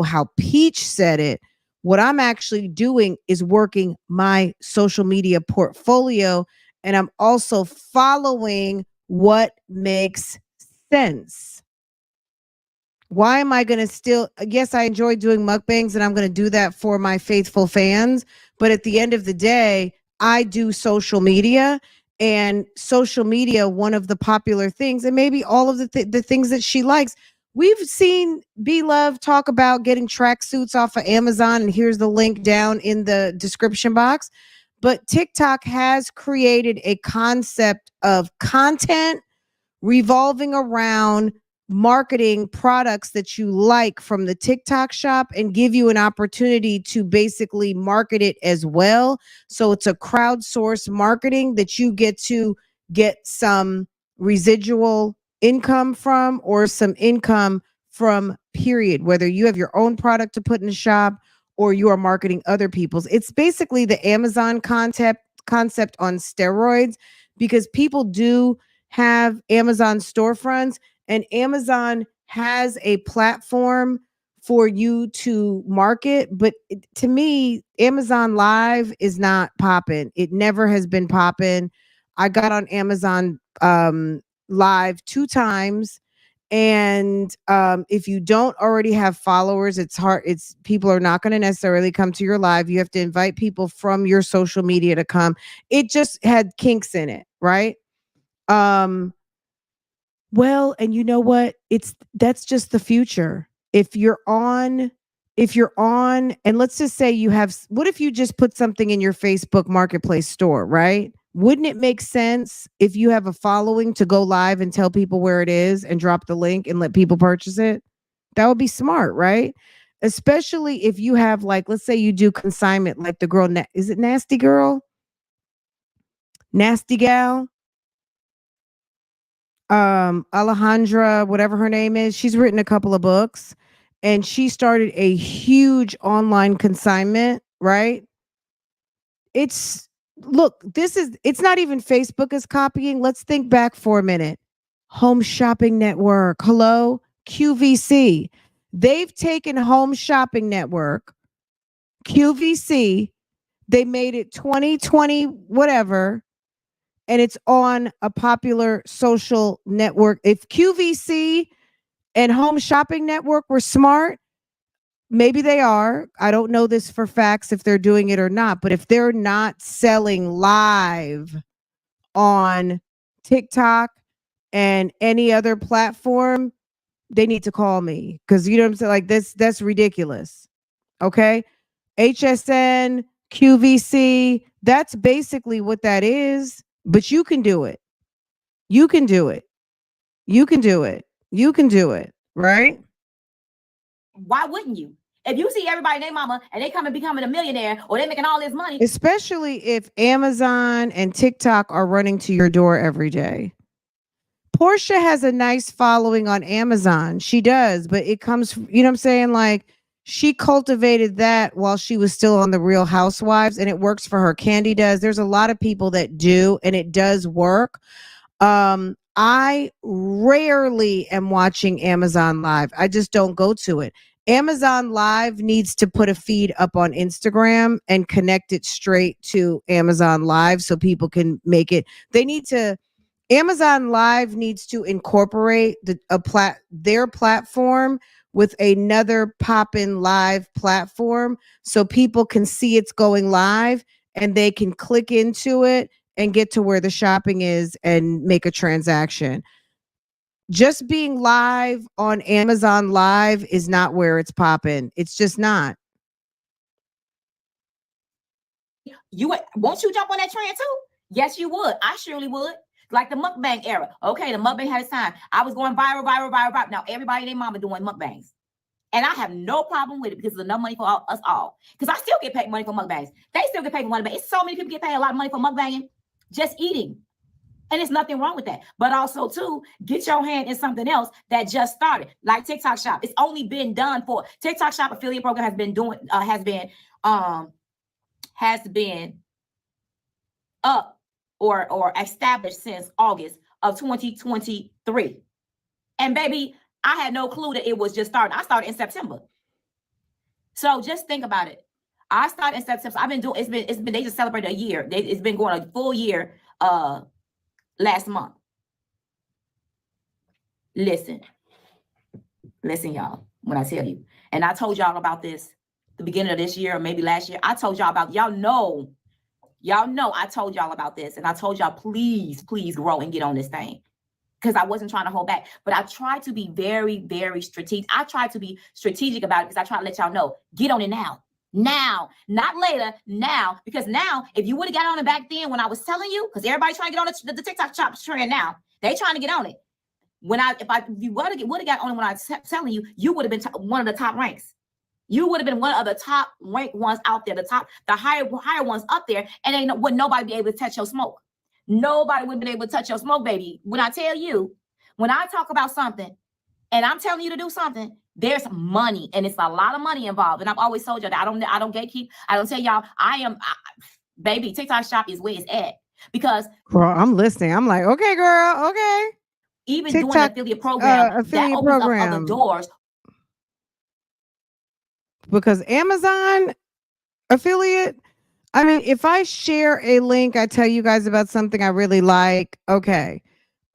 how Peach said it. What I'm actually doing is working my social media portfolio, and I'm also following what makes sense. Why am I going to still, yes, I enjoy doing mukbangs and I'm going to do that for my faithful fans. But at the end of the day, I do social media, and social media, one of the popular things, and maybe all of the things that she likes. We've seen Be Love talk about getting tracksuits off of Amazon, and here's the link down in the description box. But TikTok has created a concept of content revolving around marketing products that you like from the TikTok shop and give you an opportunity to basically market it as well. So it's a crowdsource marketing that you get to get some residual income from, or some income from, period, whether you have your own product to put in the shop or you are marketing other people's. It's basically the Amazon concept on steroids, because people do have Amazon storefronts, and Amazon has a platform for you to market. But to me, Amazon Live is not popping. It never has been popping. I got on Amazon Live 2 times. And if you don't already have followers, it's hard. People are not going to necessarily come to your live. You have to invite people from your social media to come. It just had kinks in it, right? Um, well, and you know what? That's just the future. If you're on, and let's just say what if you just put something in your Facebook Marketplace store, right? Wouldn't it make sense if you have a following to go live and tell people where it is and drop the link and let people purchase it? That would be smart, right? Especially if you have, like, let's say you do consignment, like the girl, is it Nasty Girl? Nasty Gal? Alejandra, whatever her name is, she's written a couple of books, and she started a huge online consignment, right? It's it's not even Facebook is copying. Let's think back for a minute. Home Shopping Network. Hello, QVC. They've taken Home Shopping Network, QVC, they made it 2020 whatever, and it's on a popular social network. If QVC and Home Shopping Network were smart, maybe they are. I don't know this for facts if they're doing it or not, but if they're not selling live on TikTok and any other platform, they need to call me, because you know what I'm saying? Like this, that's ridiculous. Okay. HSN, QVC, that's basically what that is. But you can do it. You can do it. You can do it. You can do it. Right? Why wouldn't you? If you see everybody and their mama and they coming becoming a millionaire or they making all this money. Especially if Amazon and TikTok are running to your door every day. Portia has a nice following on Amazon. She does, but it comes, you know what I'm saying? Like, she cultivated that while she was still on the Real Housewives, and it works for her. Candy does. There's a lot of people that do, and it does work. I rarely am watching Amazon Live. I just don't go to it. Amazon Live needs to put a feed up on Instagram and connect it straight to Amazon Live so people can make it. They need to. Amazon Live needs to incorporate their platform with another pop-in live platform so people can see it's going live and they can click into it and get to where the shopping is and make a transaction. Just being live on Amazon Live is not where it's popping. It's just not. Won't you jump on that trend too? Yes, you would. I surely would. Like the mukbang era. Okay, the mukbang had its time. I was going viral. Now everybody and their mama doing mukbangs. And I have no problem with it because it's enough money for us all. Because I still get paid money for mukbangs. They still get paid for money, but it's so many people get paid a lot of money for mukbanging, just eating. And there's nothing wrong with that. But also, too, get your hand in something else that just started, like TikTok Shop. It's only been done for TikTok Shop affiliate program has been up or established since August of 2023. And baby, I had no clue that it was just starting. I started in September. So just think about it. I started in September. I've been doing, it's been, they just celebrated a year. It's been going a full year last month. Listen, y'all, when I tell you, and I told y'all about this the beginning of this year, or maybe last year, I told y'all about, y'all know, I told y'all about this, and I told y'all, please grow and get on this thing. Because I wasn't trying to hold back, but I tried to be very, very strategic. I tried to be strategic about it because I try to let y'all know, get on it now, not later, now. Because now, if you would have got on it back then when I was telling you, because everybody trying to get on the TikTok shop trend now, they trying to get on it. If you would have got on it when I was telling you, you would have been one of the top ranks. You would have been one of the top ranked ones out there, the higher ones up there, and would nobody be able to touch your smoke. Nobody would have been able to touch your smoke, baby. When I tell you, when I talk about something and I'm telling you to do something, there's money, and it's a lot of money involved. And I've always told you that I don't gatekeep. I don't tell y'all baby, TikTok shop is where it's at. Because girl, I'm listening. I'm like, okay, girl, okay. Even TikTok, doing an affiliate program, that opens up other doors. Because Amazon affiliate, I mean, if I share a link, I tell you guys about something I really like, okay.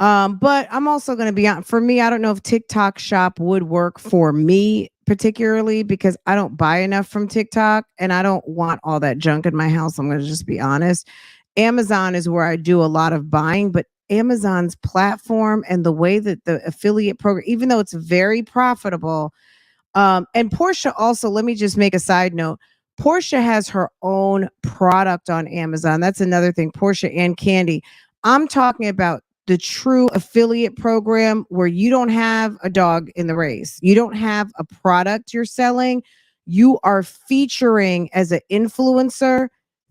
But I'm also going to be honest, for me, I don't know if TikTok shop would work for me particularly because I don't buy enough from TikTok and I don't want all that junk in my house. I'm going to just be honest. Amazon is where I do a lot of buying, but Amazon's platform and the way that the affiliate program, even though it's very profitable, and Portia also, let me just make a side note. Portia has her own product on Amazon. That's another thing. Portia and Candy. I'm talking about the true affiliate program where you don't have a dog in the race. You don't have a product you're selling. You are featuring as an influencer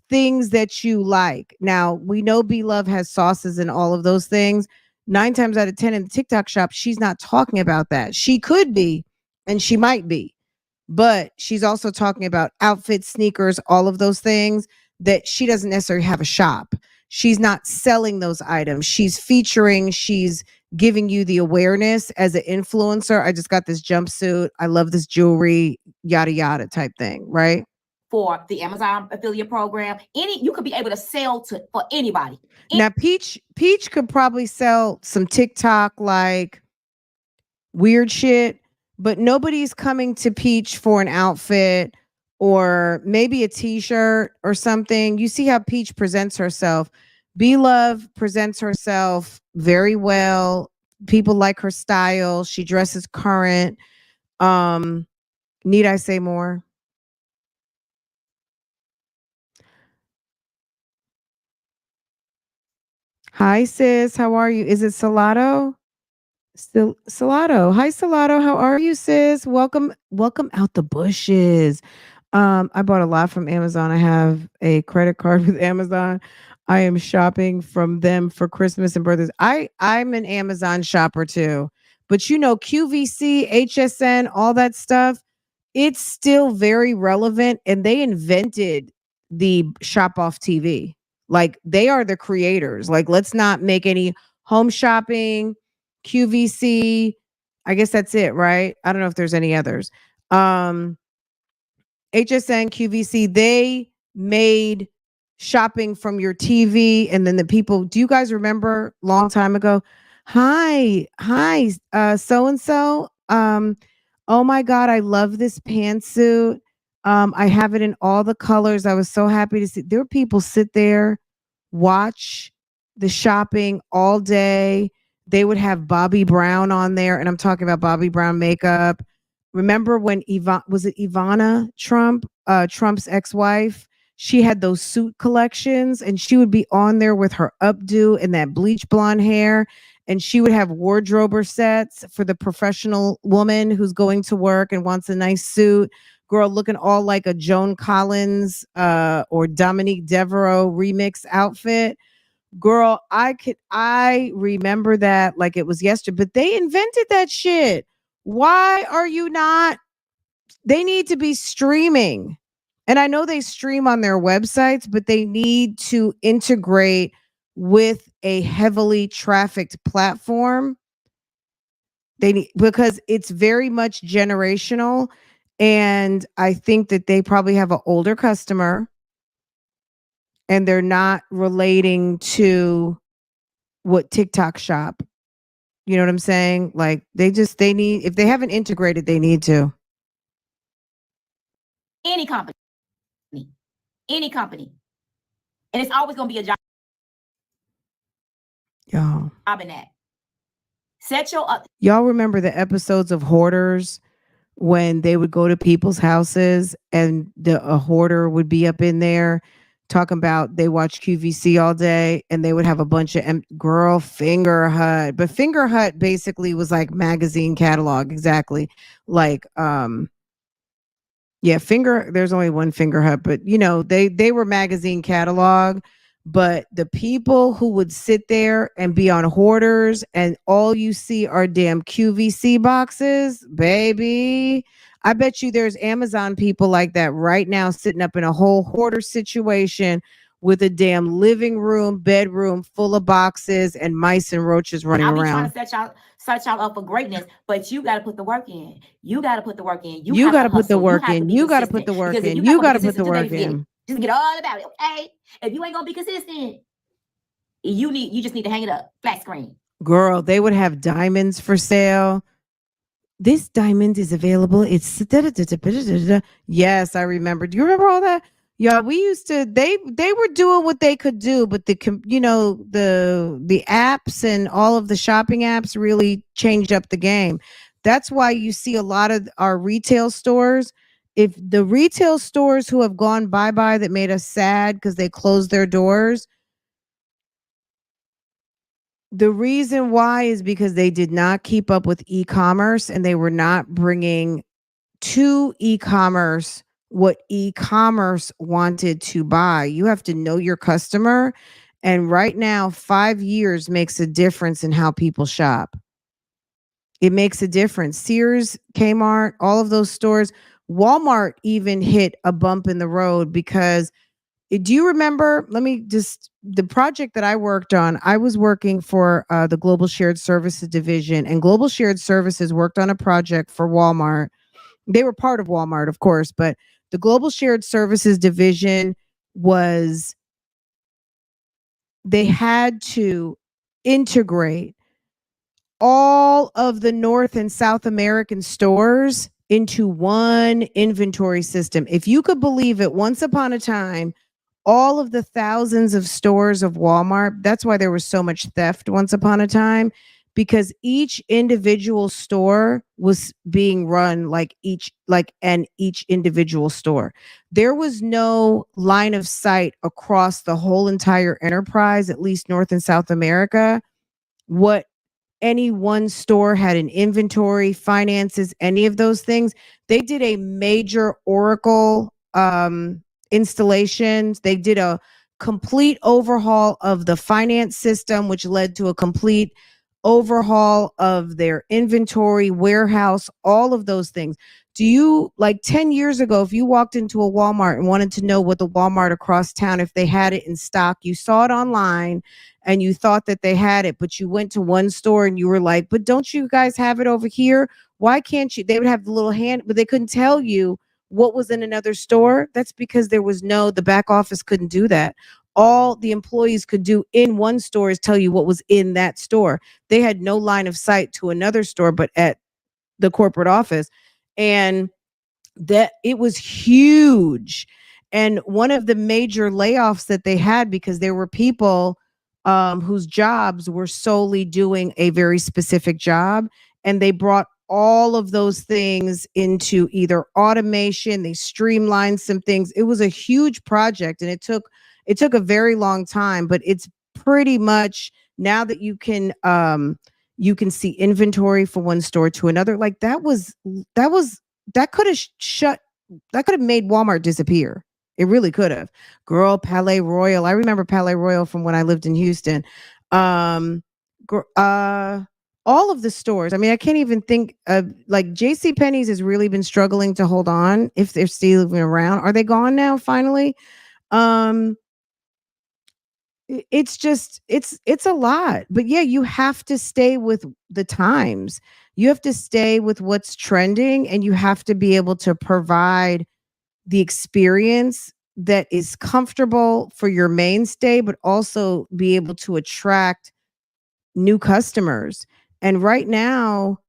things that you like. Now, we know B Love has sauces and all of those things. 9 times out of 10 in the TikTok shop, she's not talking about that. She could be, and she might be, but she's also talking about outfits, sneakers, all of those things that she doesn't necessarily have a shop. She's not selling those items. She's featuring, she's giving you the awareness as an influencer. I just got this jumpsuit. I love this jewelry, yada, yada type thing, right? for the Amazon affiliate program. You could be able to sell to for anybody. Now, Peach could probably sell some TikTok like weird shit, but nobody's coming to Peach for an outfit or maybe a t-shirt or something. You see how Peach presents herself. B Love presents herself very well. People like her style. She dresses current. Need I say more? Hi sis, how are you? Is it Salado? Still Salado. Hi Salado, how are you sis? Welcome out the bushes. I bought a lot from Amazon. I have a credit card with Amazon. I am shopping from them for Christmas and birthdays. I'm an Amazon shopper too. But you know QVC, HSN, all that stuff, it's still very relevant and they invented the shop off TV. Like they are the creators. Like let's not make any home shopping, QVC. I guess that's it, right? I don't know if there's any others. Um HSN, QVC, they made shopping from your TV and then the people, do you guys remember long time ago? Hi, so and so. Oh my god, I love this pantsuit. I have it in all the colors. I was so happy to see there were people sit there, watch the shopping all day. They would have Bobby Brown on there, and I'm talking about Bobby Brown makeup. Remember when was it Ivana Trump, Trump's ex-wife? She had those suit collections and she would be on there with her updo and that bleach blonde hair. And she would have wardrober sets for the professional woman who's going to work and wants a nice suit. Girl looking all like a Joan Collins or Dominique Devereaux remix outfit. Girl, I remember that like it was yesterday, but they invented that shit. Why are you not? They need to be streaming. And I know they stream on their websites, but they need to integrate with a heavily trafficked platform. They need, because it's very much generational. And I think that they probably have an older customer and they're not relating to what TikTok shop. You know what I'm saying? Like they need, if they haven't integrated, they need to. Any company, and it's always going to be a job. Y'all, In that. Y'all remember the episodes of Hoarders when they would go to people's houses and a hoarder would be up in there talking about they watch QVC all day and they would have a bunch of girl Finger Hut. But Finger Hut basically was like magazine catalog, exactly. Like yeah, there's only one Finger Hut, but you know, they were magazine catalog. But the people who would sit there and be on Hoarders and all you see are damn QVC boxes, baby. I bet you there's Amazon people like that right now sitting up in a whole Hoarder situation with a damn living room, bedroom full of boxes and mice and roaches running around. I'll be trying to set y'all up for greatness, but you got to put the work in. You got to put the work in. You got to put the work in. You got to put the work in. You got to put the work in. Just get all about it, okay? If you ain't gonna be consistent, you just need to hang it up, flat screen. Girl, they would have diamonds for sale. This diamond is available. It's yes, I remember. Do you remember all that? Yeah, we used to. They were doing what they could do, but the apps and all of the shopping apps really changed up the game. That's why you see a lot of our retail stores. If the retail stores who have gone bye-bye that made us sad because they closed their doors, the reason why is because they did not keep up with e-commerce and they were not bringing to e-commerce what e-commerce wanted to buy. You have to know your customer. And right now, 5 years makes a difference in how people shop. It makes a difference. Sears, Kmart, all of those stores, Walmart even hit a bump in the road because do you remember? The project that I worked on, I was working for the Global Shared Services Division, and Global Shared Services worked on a project for Walmart. They were part of Walmart, of course, but The Global Shared Services Division was, they had to integrate all of the North and South American stores into one inventory system. If you could believe it, once upon a time, all of the thousands of stores of Walmart, that's why there was so much theft once upon a time, because each individual store was being run each individual store. There was no line of sight across the whole entire enterprise, at least North and South America, what any one store had in inventory, finances, any of those things. They did a major Oracle installations. They did a complete overhaul of the finance system, which led to a complete overhaul of their inventory, warehouse, all of those things. Do you, like 10 years ago, if you walked into a Walmart and wanted to know what the Walmart across town, if they had it in stock, you saw it online and you thought that they had it, but you went to one store and you were like, but don't you guys have it over here? Why can't you? They would have the little hand, but they couldn't tell you what was in another store. That's because the back office couldn't do that. All the employees could do in one store is tell you what was in that store. They had no line of sight to another store, but at the corporate office. And that it was huge. And one of the major layoffs that they had, because there were people whose jobs were solely doing a very specific job, and they brought all of those things into either automation. They streamlined some things. It was a huge project, and it took a very long time, but it's pretty much now that you can see inventory from one store to another. Like that could have that could have made Walmart disappear. It really could have. Girl, Palais Royal. I remember Palais Royal from when I lived in Houston. Um, all of the stores. I mean, I can't even think of, like, JC Penney's has really been struggling to hold on if they're still even around. Are they gone now finally? Um, it's just it's a lot. But yeah, you have to stay with the times. You have to stay with what's trending, and you have to be able to provide the experience that is comfortable for your mainstay, but also be able to attract new customers. And right now,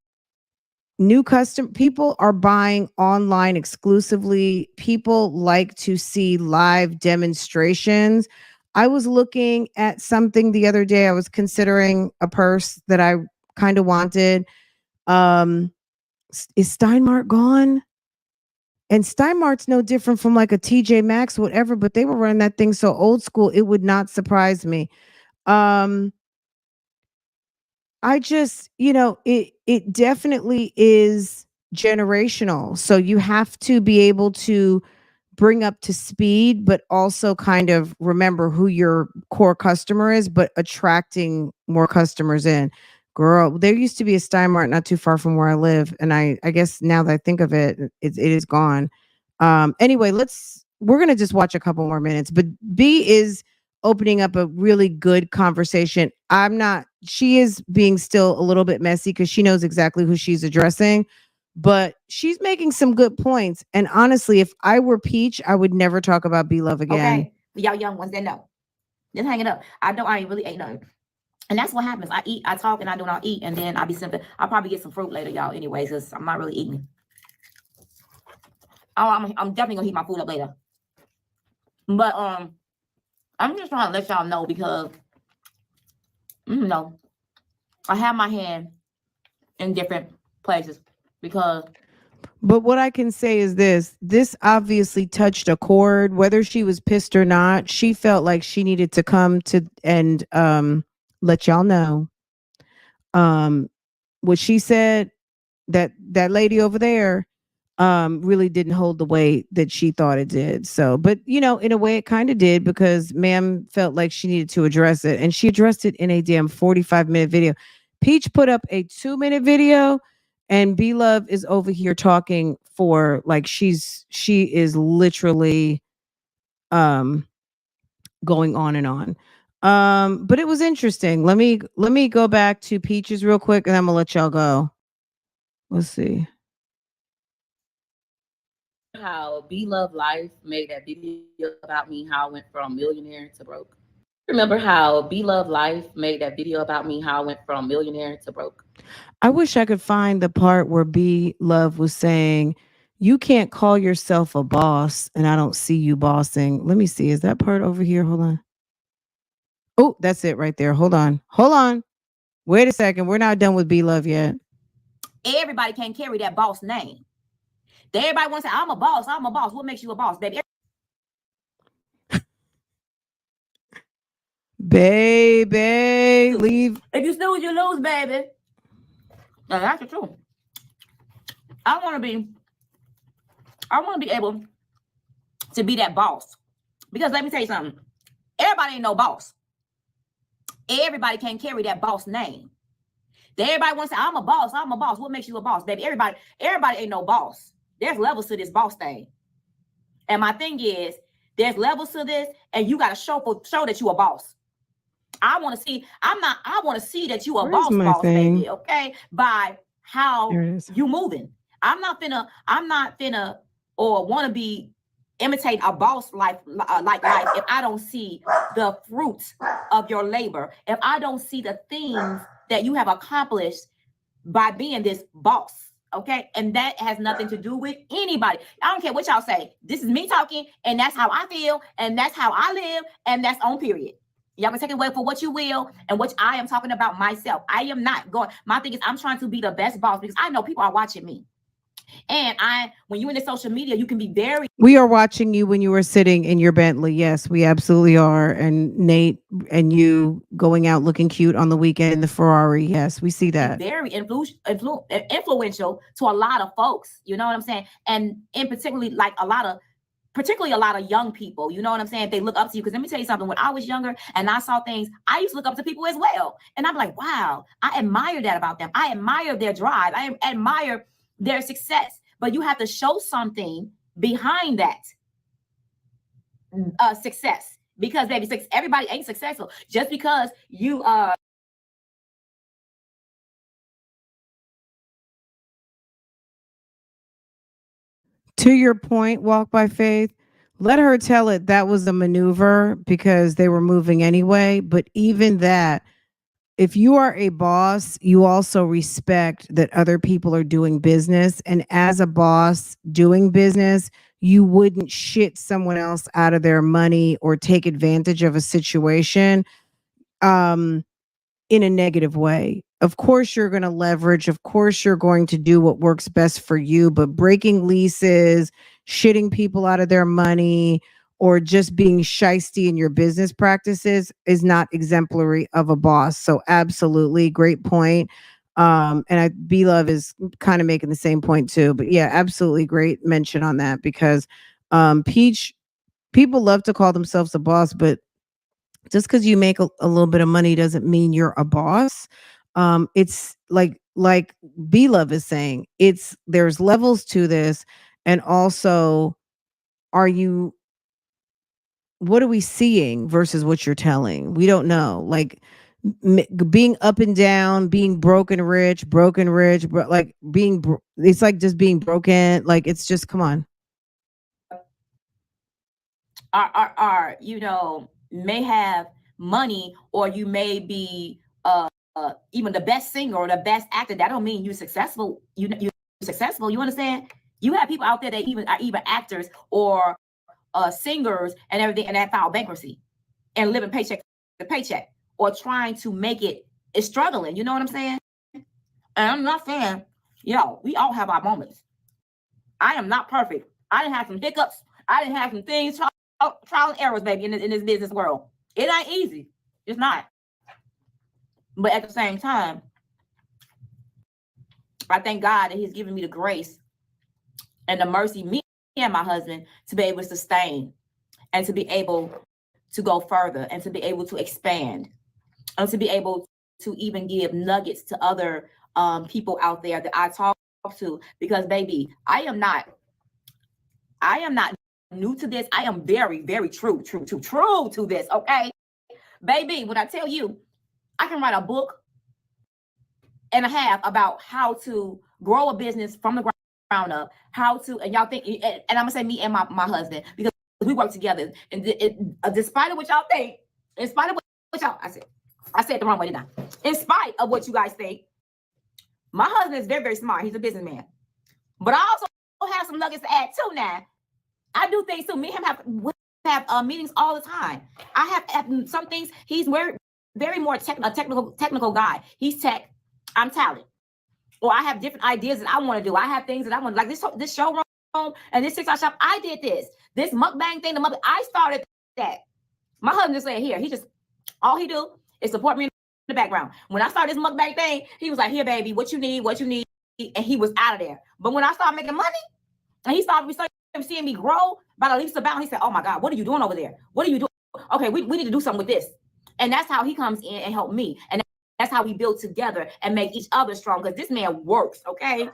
people are buying online exclusively. People like to see live demonstrations. I was looking at something the other day. I was considering a purse that I kind of wanted. Um, is Steinmart gone? And Steinmart's no different from like a TJ Maxx, whatever, but they were running that thing so old school, it would not surprise me. Um, I just, it definitely is generational. So you have to be able to bring up to speed, but also kind of remember who your core customer is, but attracting more customers in. Girl, there used to be a Steinmart not too far from where I live, and I guess now that I think of it, it is gone. Anyway, we're gonna just watch a couple more minutes, but B is opening up a really good conversation. She is being still a little bit messy because she knows exactly who she's addressing, but she's making some good points. And honestly, if I were Peach, I would never talk about B Love again. Okay, for y'all young ones that know, just hang it up. I ain't really ate nothing. And that's what happens. I eat, I talk, and I do not eat, and then I'll be simple. I'll probably get some fruit later, y'all, anyways, because I'm not really eating. Oh, I'm definitely gonna heat my food up later. But I'm just trying to let y'all know because I have my hand in different places because. But what I can say is this obviously touched a chord, whether she was pissed or not. She felt like she needed to come to and let y'all know what she said, that lady over there really didn't hold the weight that she thought it did. So, but in a way it kind of did, because ma'am felt like she needed to address it, and she addressed it in a damn 45-minute video. Peach put up a 2-minute video, and B Love is over here talking for like she is literally going on and on. But it was interesting. Let me go back to Peaches real quick, and I'm gonna let y'all go. Let's see. how Be Love Life made that video about me, how I went from millionaire to broke? Remember how Be Love Life made that video about me, how I went from millionaire to broke? I wish I could find the part where B Love was saying, "You can't call yourself a boss, and I don't see you bossing." Let me see. Is that part over here? Hold on. Oh, that's it right there. Hold on. Hold on. Wait a second. We're not done with B Love yet. Everybody can't carry that boss name. Everybody wants to say, I'm a boss. I'm a boss. What makes you a boss, baby? Baby, leave. If you snooze, you lose, baby. Now, that's the truth. I want to be able to be that boss. Because let me tell you something. Everybody ain't no boss. Everybody can't carry that boss name. Everybody wants to say, I'm a boss. I'm a boss. What makes you a boss, baby? Everybody ain't no boss. There's levels to this boss thing. And my thing is, there's levels to this, and you got to show that you a boss. I want to see that you a boss, baby, okay? By how you moving. I'm not finna or want to be imitate a boss like life if I don't see the fruits of your labor, if I don't see the things that you have accomplished by being this boss. Okay, and that has nothing to do with anybody. I don't care what y'all say. This is me talking, and that's how I feel, and that's how I live, and that's on period. Y'all can take it away for what you will, and what I am talking about myself. I am not going. My thing is, I'm trying to be the best boss because I know people are watching me. And when you're in the social media, you can be very. We are watching you when you were sitting in your Bentley. Yes, we absolutely are. And Nate and you going out looking cute on the weekend in the Ferrari. Yes, we see that. Very influential to a lot of folks. You know what I'm saying? And in particularly, like particularly a lot of young people, you know what I'm saying? They look up to you. Because let me tell you something, when I was younger and I saw things, I used to look up to people as well. And I'm like, wow, I admire that about them. I admire their drive. I admire their success. But you have to show something behind that success. Because baby, everybody ain't successful. Just because you to your point, Walk by Faith, let her tell it that was a maneuver because they were moving anyway. But even that, if you are a boss, you also respect that other people are doing business. And as a boss doing business, you wouldn't shit someone else out of their money or take advantage of a situation. In a negative way. Of course, you're going to leverage. Of course, you're going to do what works best for you. But breaking leases, shitting people out of their money, or just being shisty in your business practices is not exemplary of a boss. So, absolutely, great point. B Love is kind of making the same point too. But yeah, absolutely great mention on that because Peach, people love to call themselves a boss, but just because you make a little bit of money doesn't mean you're a boss. It's like B Love is saying, there's levels to this, and also, what are we seeing versus what you're telling? We don't know. Like being up and down, being broken rich, like it's like just being broken. Like it's just come on. Are may have money, or you may be even the best singer or the best actor. That don't mean you're successful. You're successful. You understand? You have people out there that are even actors or singers and everything, and that file bankruptcy and living paycheck to paycheck, or trying to make it is struggling. You know what I'm saying? And I'm not saying, we all have our moments. I am not perfect. I didn't have some hiccups. I didn't have some things, trial and errors, baby, in this business world. It ain't easy. It's not. But at the same time, I thank God that He's given me the grace and the mercy, me and my husband, to be able to sustain and to be able to go further and to be able to expand and to be able to even give nuggets to other people out there that I talk to. Because baby, I am not new to this. I am very, very true to this. Okay, baby, when I tell you, I can write a book and a half about how to grow a business from the up how to, and y'all think, and I'm gonna say me and my husband, because we work together, and despite of what y'all think, in spite of what y'all, I said it the wrong way, didn't I? In spite of what you guys think, my husband is very, very smart. He's a businessman, but I also have some nuggets to add too. Now, I do things too. Me and him have meetings all the time. I have some things. He's very more technical guy. He's tech. I'm talent. Or I have different ideas that I want to do. I have things that I want, like this showroom and this TikTok shop. I did this mukbang thing. I started that. My husband just said, here. He just, all he do is support me in the background. When I started this mukbang thing, he was like, here, baby, what you need, and he was out of there. But when I started making money, and he started seeing me grow by the leaps of bounds, he said, oh my God, what are you doing over there? What are you doing? Okay, we need to do something with this. And that's how he comes in and help me. And that's how we build together and make each other strong, because this man works, okay?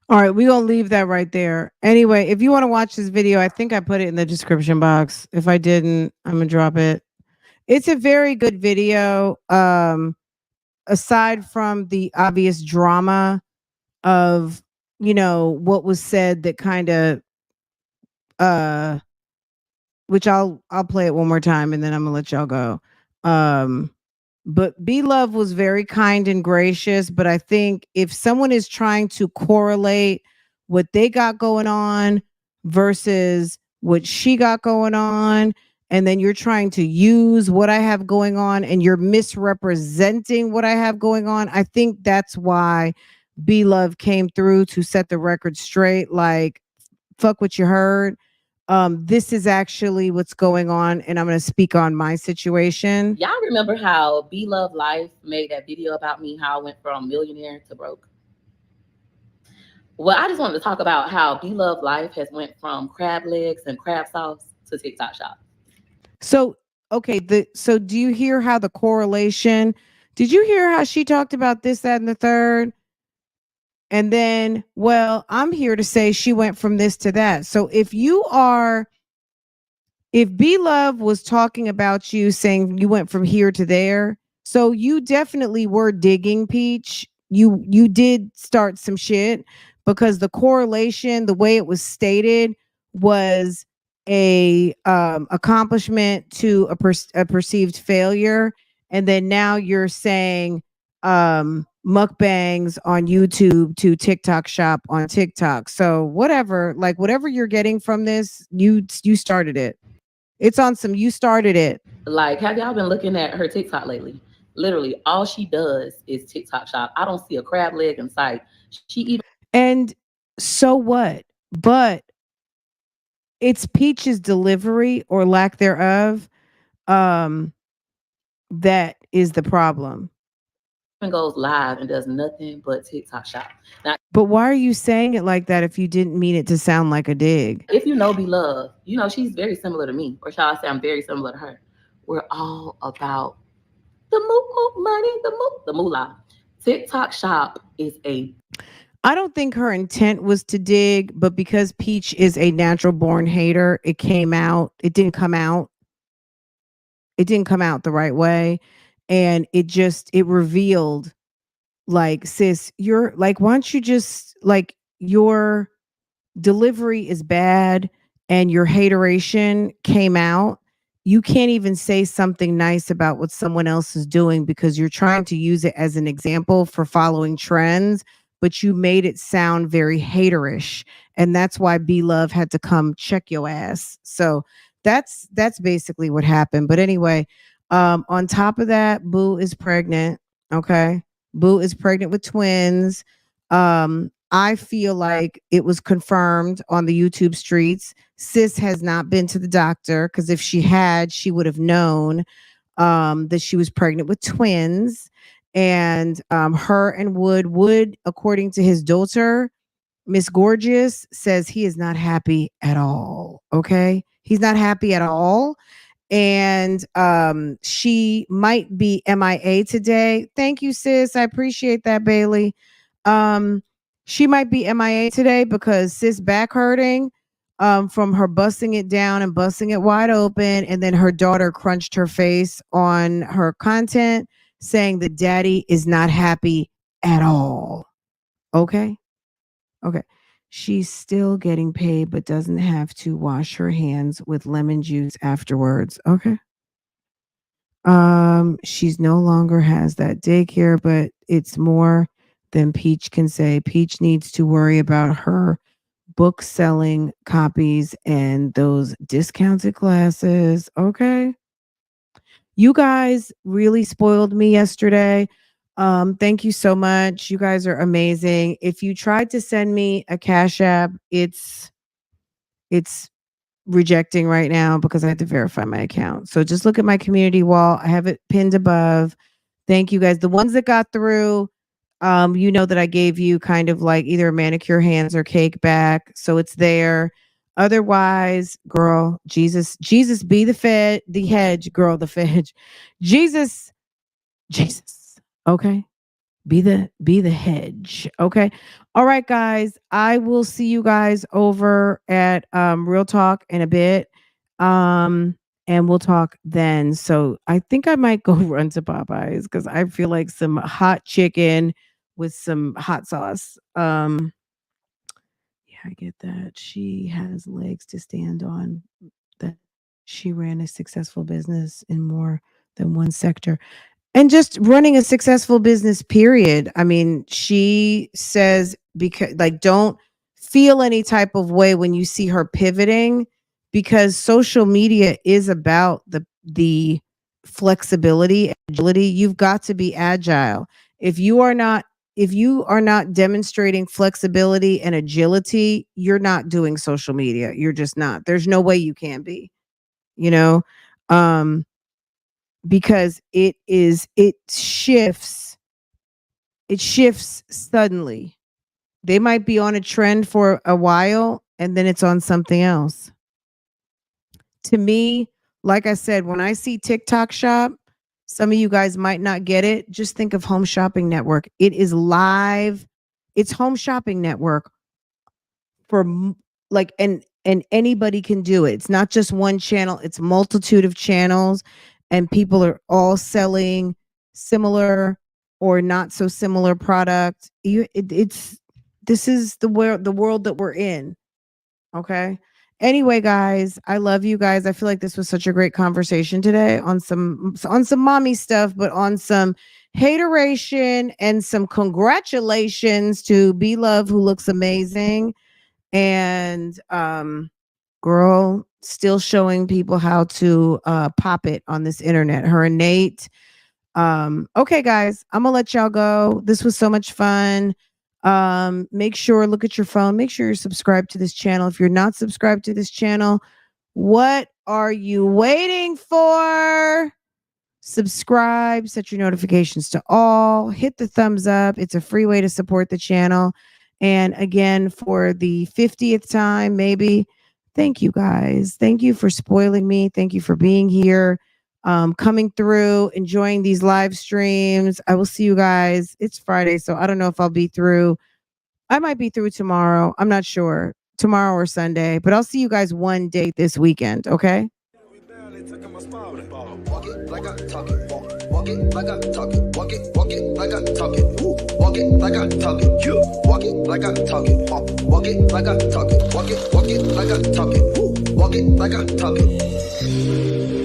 All right, we're going to leave that right there. Anyway, if you want to watch this video, I think I put it in the description box. If I didn't, I'm going to drop it. It's a very good video. Aside from the obvious drama of, what was said that kind of, which I'll play it one more time and then I'm going to let y'all go. But B Love was very kind and gracious. But I think if someone is trying to correlate what they got going on versus what she got going on, and then you're trying to use what I have going on and you're misrepresenting what I have going on, I think that's why B Love came through to set the record straight. Like, fuck what you heard. This is actually what's going on, and I'm going to speak on my situation. Y'all remember how B Love Life made that video about me, how I went from millionaire to broke? Well, I just wanted to talk about how B Love Life has went from crab legs and crab sauce to TikTok shop. So, okay, so do you hear how the correlation? Did you hear how she talked about this, that, and the third? And then, well, I'm here to say she went from this to that. So if B Love was talking about you saying you went from here to there, so you definitely were digging, Peach. You did start some shit, because the correlation, the way it was stated, was a accomplishment to a perceived failure. And then now you're saying mukbangs on YouTube to TikTok shop on TikTok. So whatever you're getting from this, you started it. It's on some, you started it. Like, have y'all been looking at her TikTok lately? Literally, all she does is TikTok shop. I don't see a crab leg in sight. And so what? But it's Peach's delivery or lack thereof. That is the problem. Goes live and does nothing but TikTok shop. Now, but why are you saying it like that if you didn't mean it to sound like a dig? If you know B Love, she's very similar to me, or shall I say I'm very similar to her. We're all about the money, the moolah. TikTok shop is I don't think her intent was to dig, but because Peach is a natural born hater, it came out. It didn't come out. It didn't come out the right way. And it revealed, like, sis, you're like, why don't you just, like, your delivery is bad and your hateration came out. You can't even say something nice about what someone else is doing because you're trying to use it as an example for following trends, but you made it sound very haterish. And that's why B Love had to come check your ass. So that's basically what happened. But anyway, on top of that, Boo is pregnant. Okay. Boo is pregnant with twins. I feel like it was confirmed on the YouTube streets. Sis has not been to the doctor, because if she had, she would have known that she was pregnant with twins. And her and Wood, according to his daughter, Miss Gorgeous, says he is not happy at all. Okay. He's not happy at all. And she might be MIA today. Thank you, sis. I appreciate that, Bailey. She might be MIA today because sis back hurting from her busting it down and busting it wide open. And then her daughter crunched her face on her content saying that daddy is not happy at all. Okay. Okay. She's still getting paid, but doesn't have to wash her hands with lemon juice afterwards. Okay. She's no longer has that daycare, but it's more than Peach can say. Peach needs to worry about her book selling copies and those discounted classes. Okay. You guys really spoiled me yesterday. Thank you so much. You guys are amazing. If you tried to send me a Cash App, it's rejecting right now because I had to verify my account. So just look at my community wall. I have it pinned above. Thank you guys. The ones that got through, you know that I gave you kind of like either a manicure hands or cake back. So it's there. Otherwise, girl, Jesus be the hedge, girl, the fedge. Jesus, Jesus. Okay. Be the hedge. Okay. All right, guys. I will see you guys over at Real Talk in a bit. And we'll talk then. So I think I might go run to Popeyes because I feel like some hot chicken with some hot sauce. Yeah, I get that. She has legs to stand on. That she ran a successful business in more than one sector and just running a successful business period. I mean, she says because like don't feel any type of way when you see her pivoting because social media is about the flexibility, agility. You've got to be agile. If you are not demonstrating flexibility and agility, you're not doing social media. You're just not. There's no way you can be, you know? Um because it shifts suddenly. They might be on a trend for a while and then it's on something else. To me, like I said, when I see TikTok shop, some of you guys might not get it. Just think of Home Shopping Network. It is live. It's Home Shopping Network for like and anybody can do it. It's not just one channel, it's multitude of channels and people are all selling similar or not so similar product. It's this is the world that we're in. Okay. Anyway, guys, I love you guys. I feel like this was such a great conversation today on some mommy stuff, but on some hateration and some congratulations to Be Love who looks amazing and girl still showing people how to pop it on this internet. Her and Nate. Okay, guys, I'm gonna let y'all go. This was so much fun. Make sure look at your phone. Make sure you're subscribed to this channel. If you're not subscribed to this channel, what are you waiting for? Subscribe, set your notifications to all, hit the thumbs up. It's a free way to support the channel. And again, for the 50th time, maybe, thank you guys. Thank you for spoiling me. Thank you for being here, coming through, enjoying these live streams. I will see you guys. It's Friday, so I don't know if I'll be through. I might be through tomorrow. I'm not sure. Tomorrow or Sunday, but I'll see you guys one day this weekend. Okay. Walk it like I talk it. Walk it like I talk it. Walk it like I talk it. Walk it like I talk it. Walk it like I talk it. Walk it like I talk it. Walk it like I talk it. Walk it like I talk it.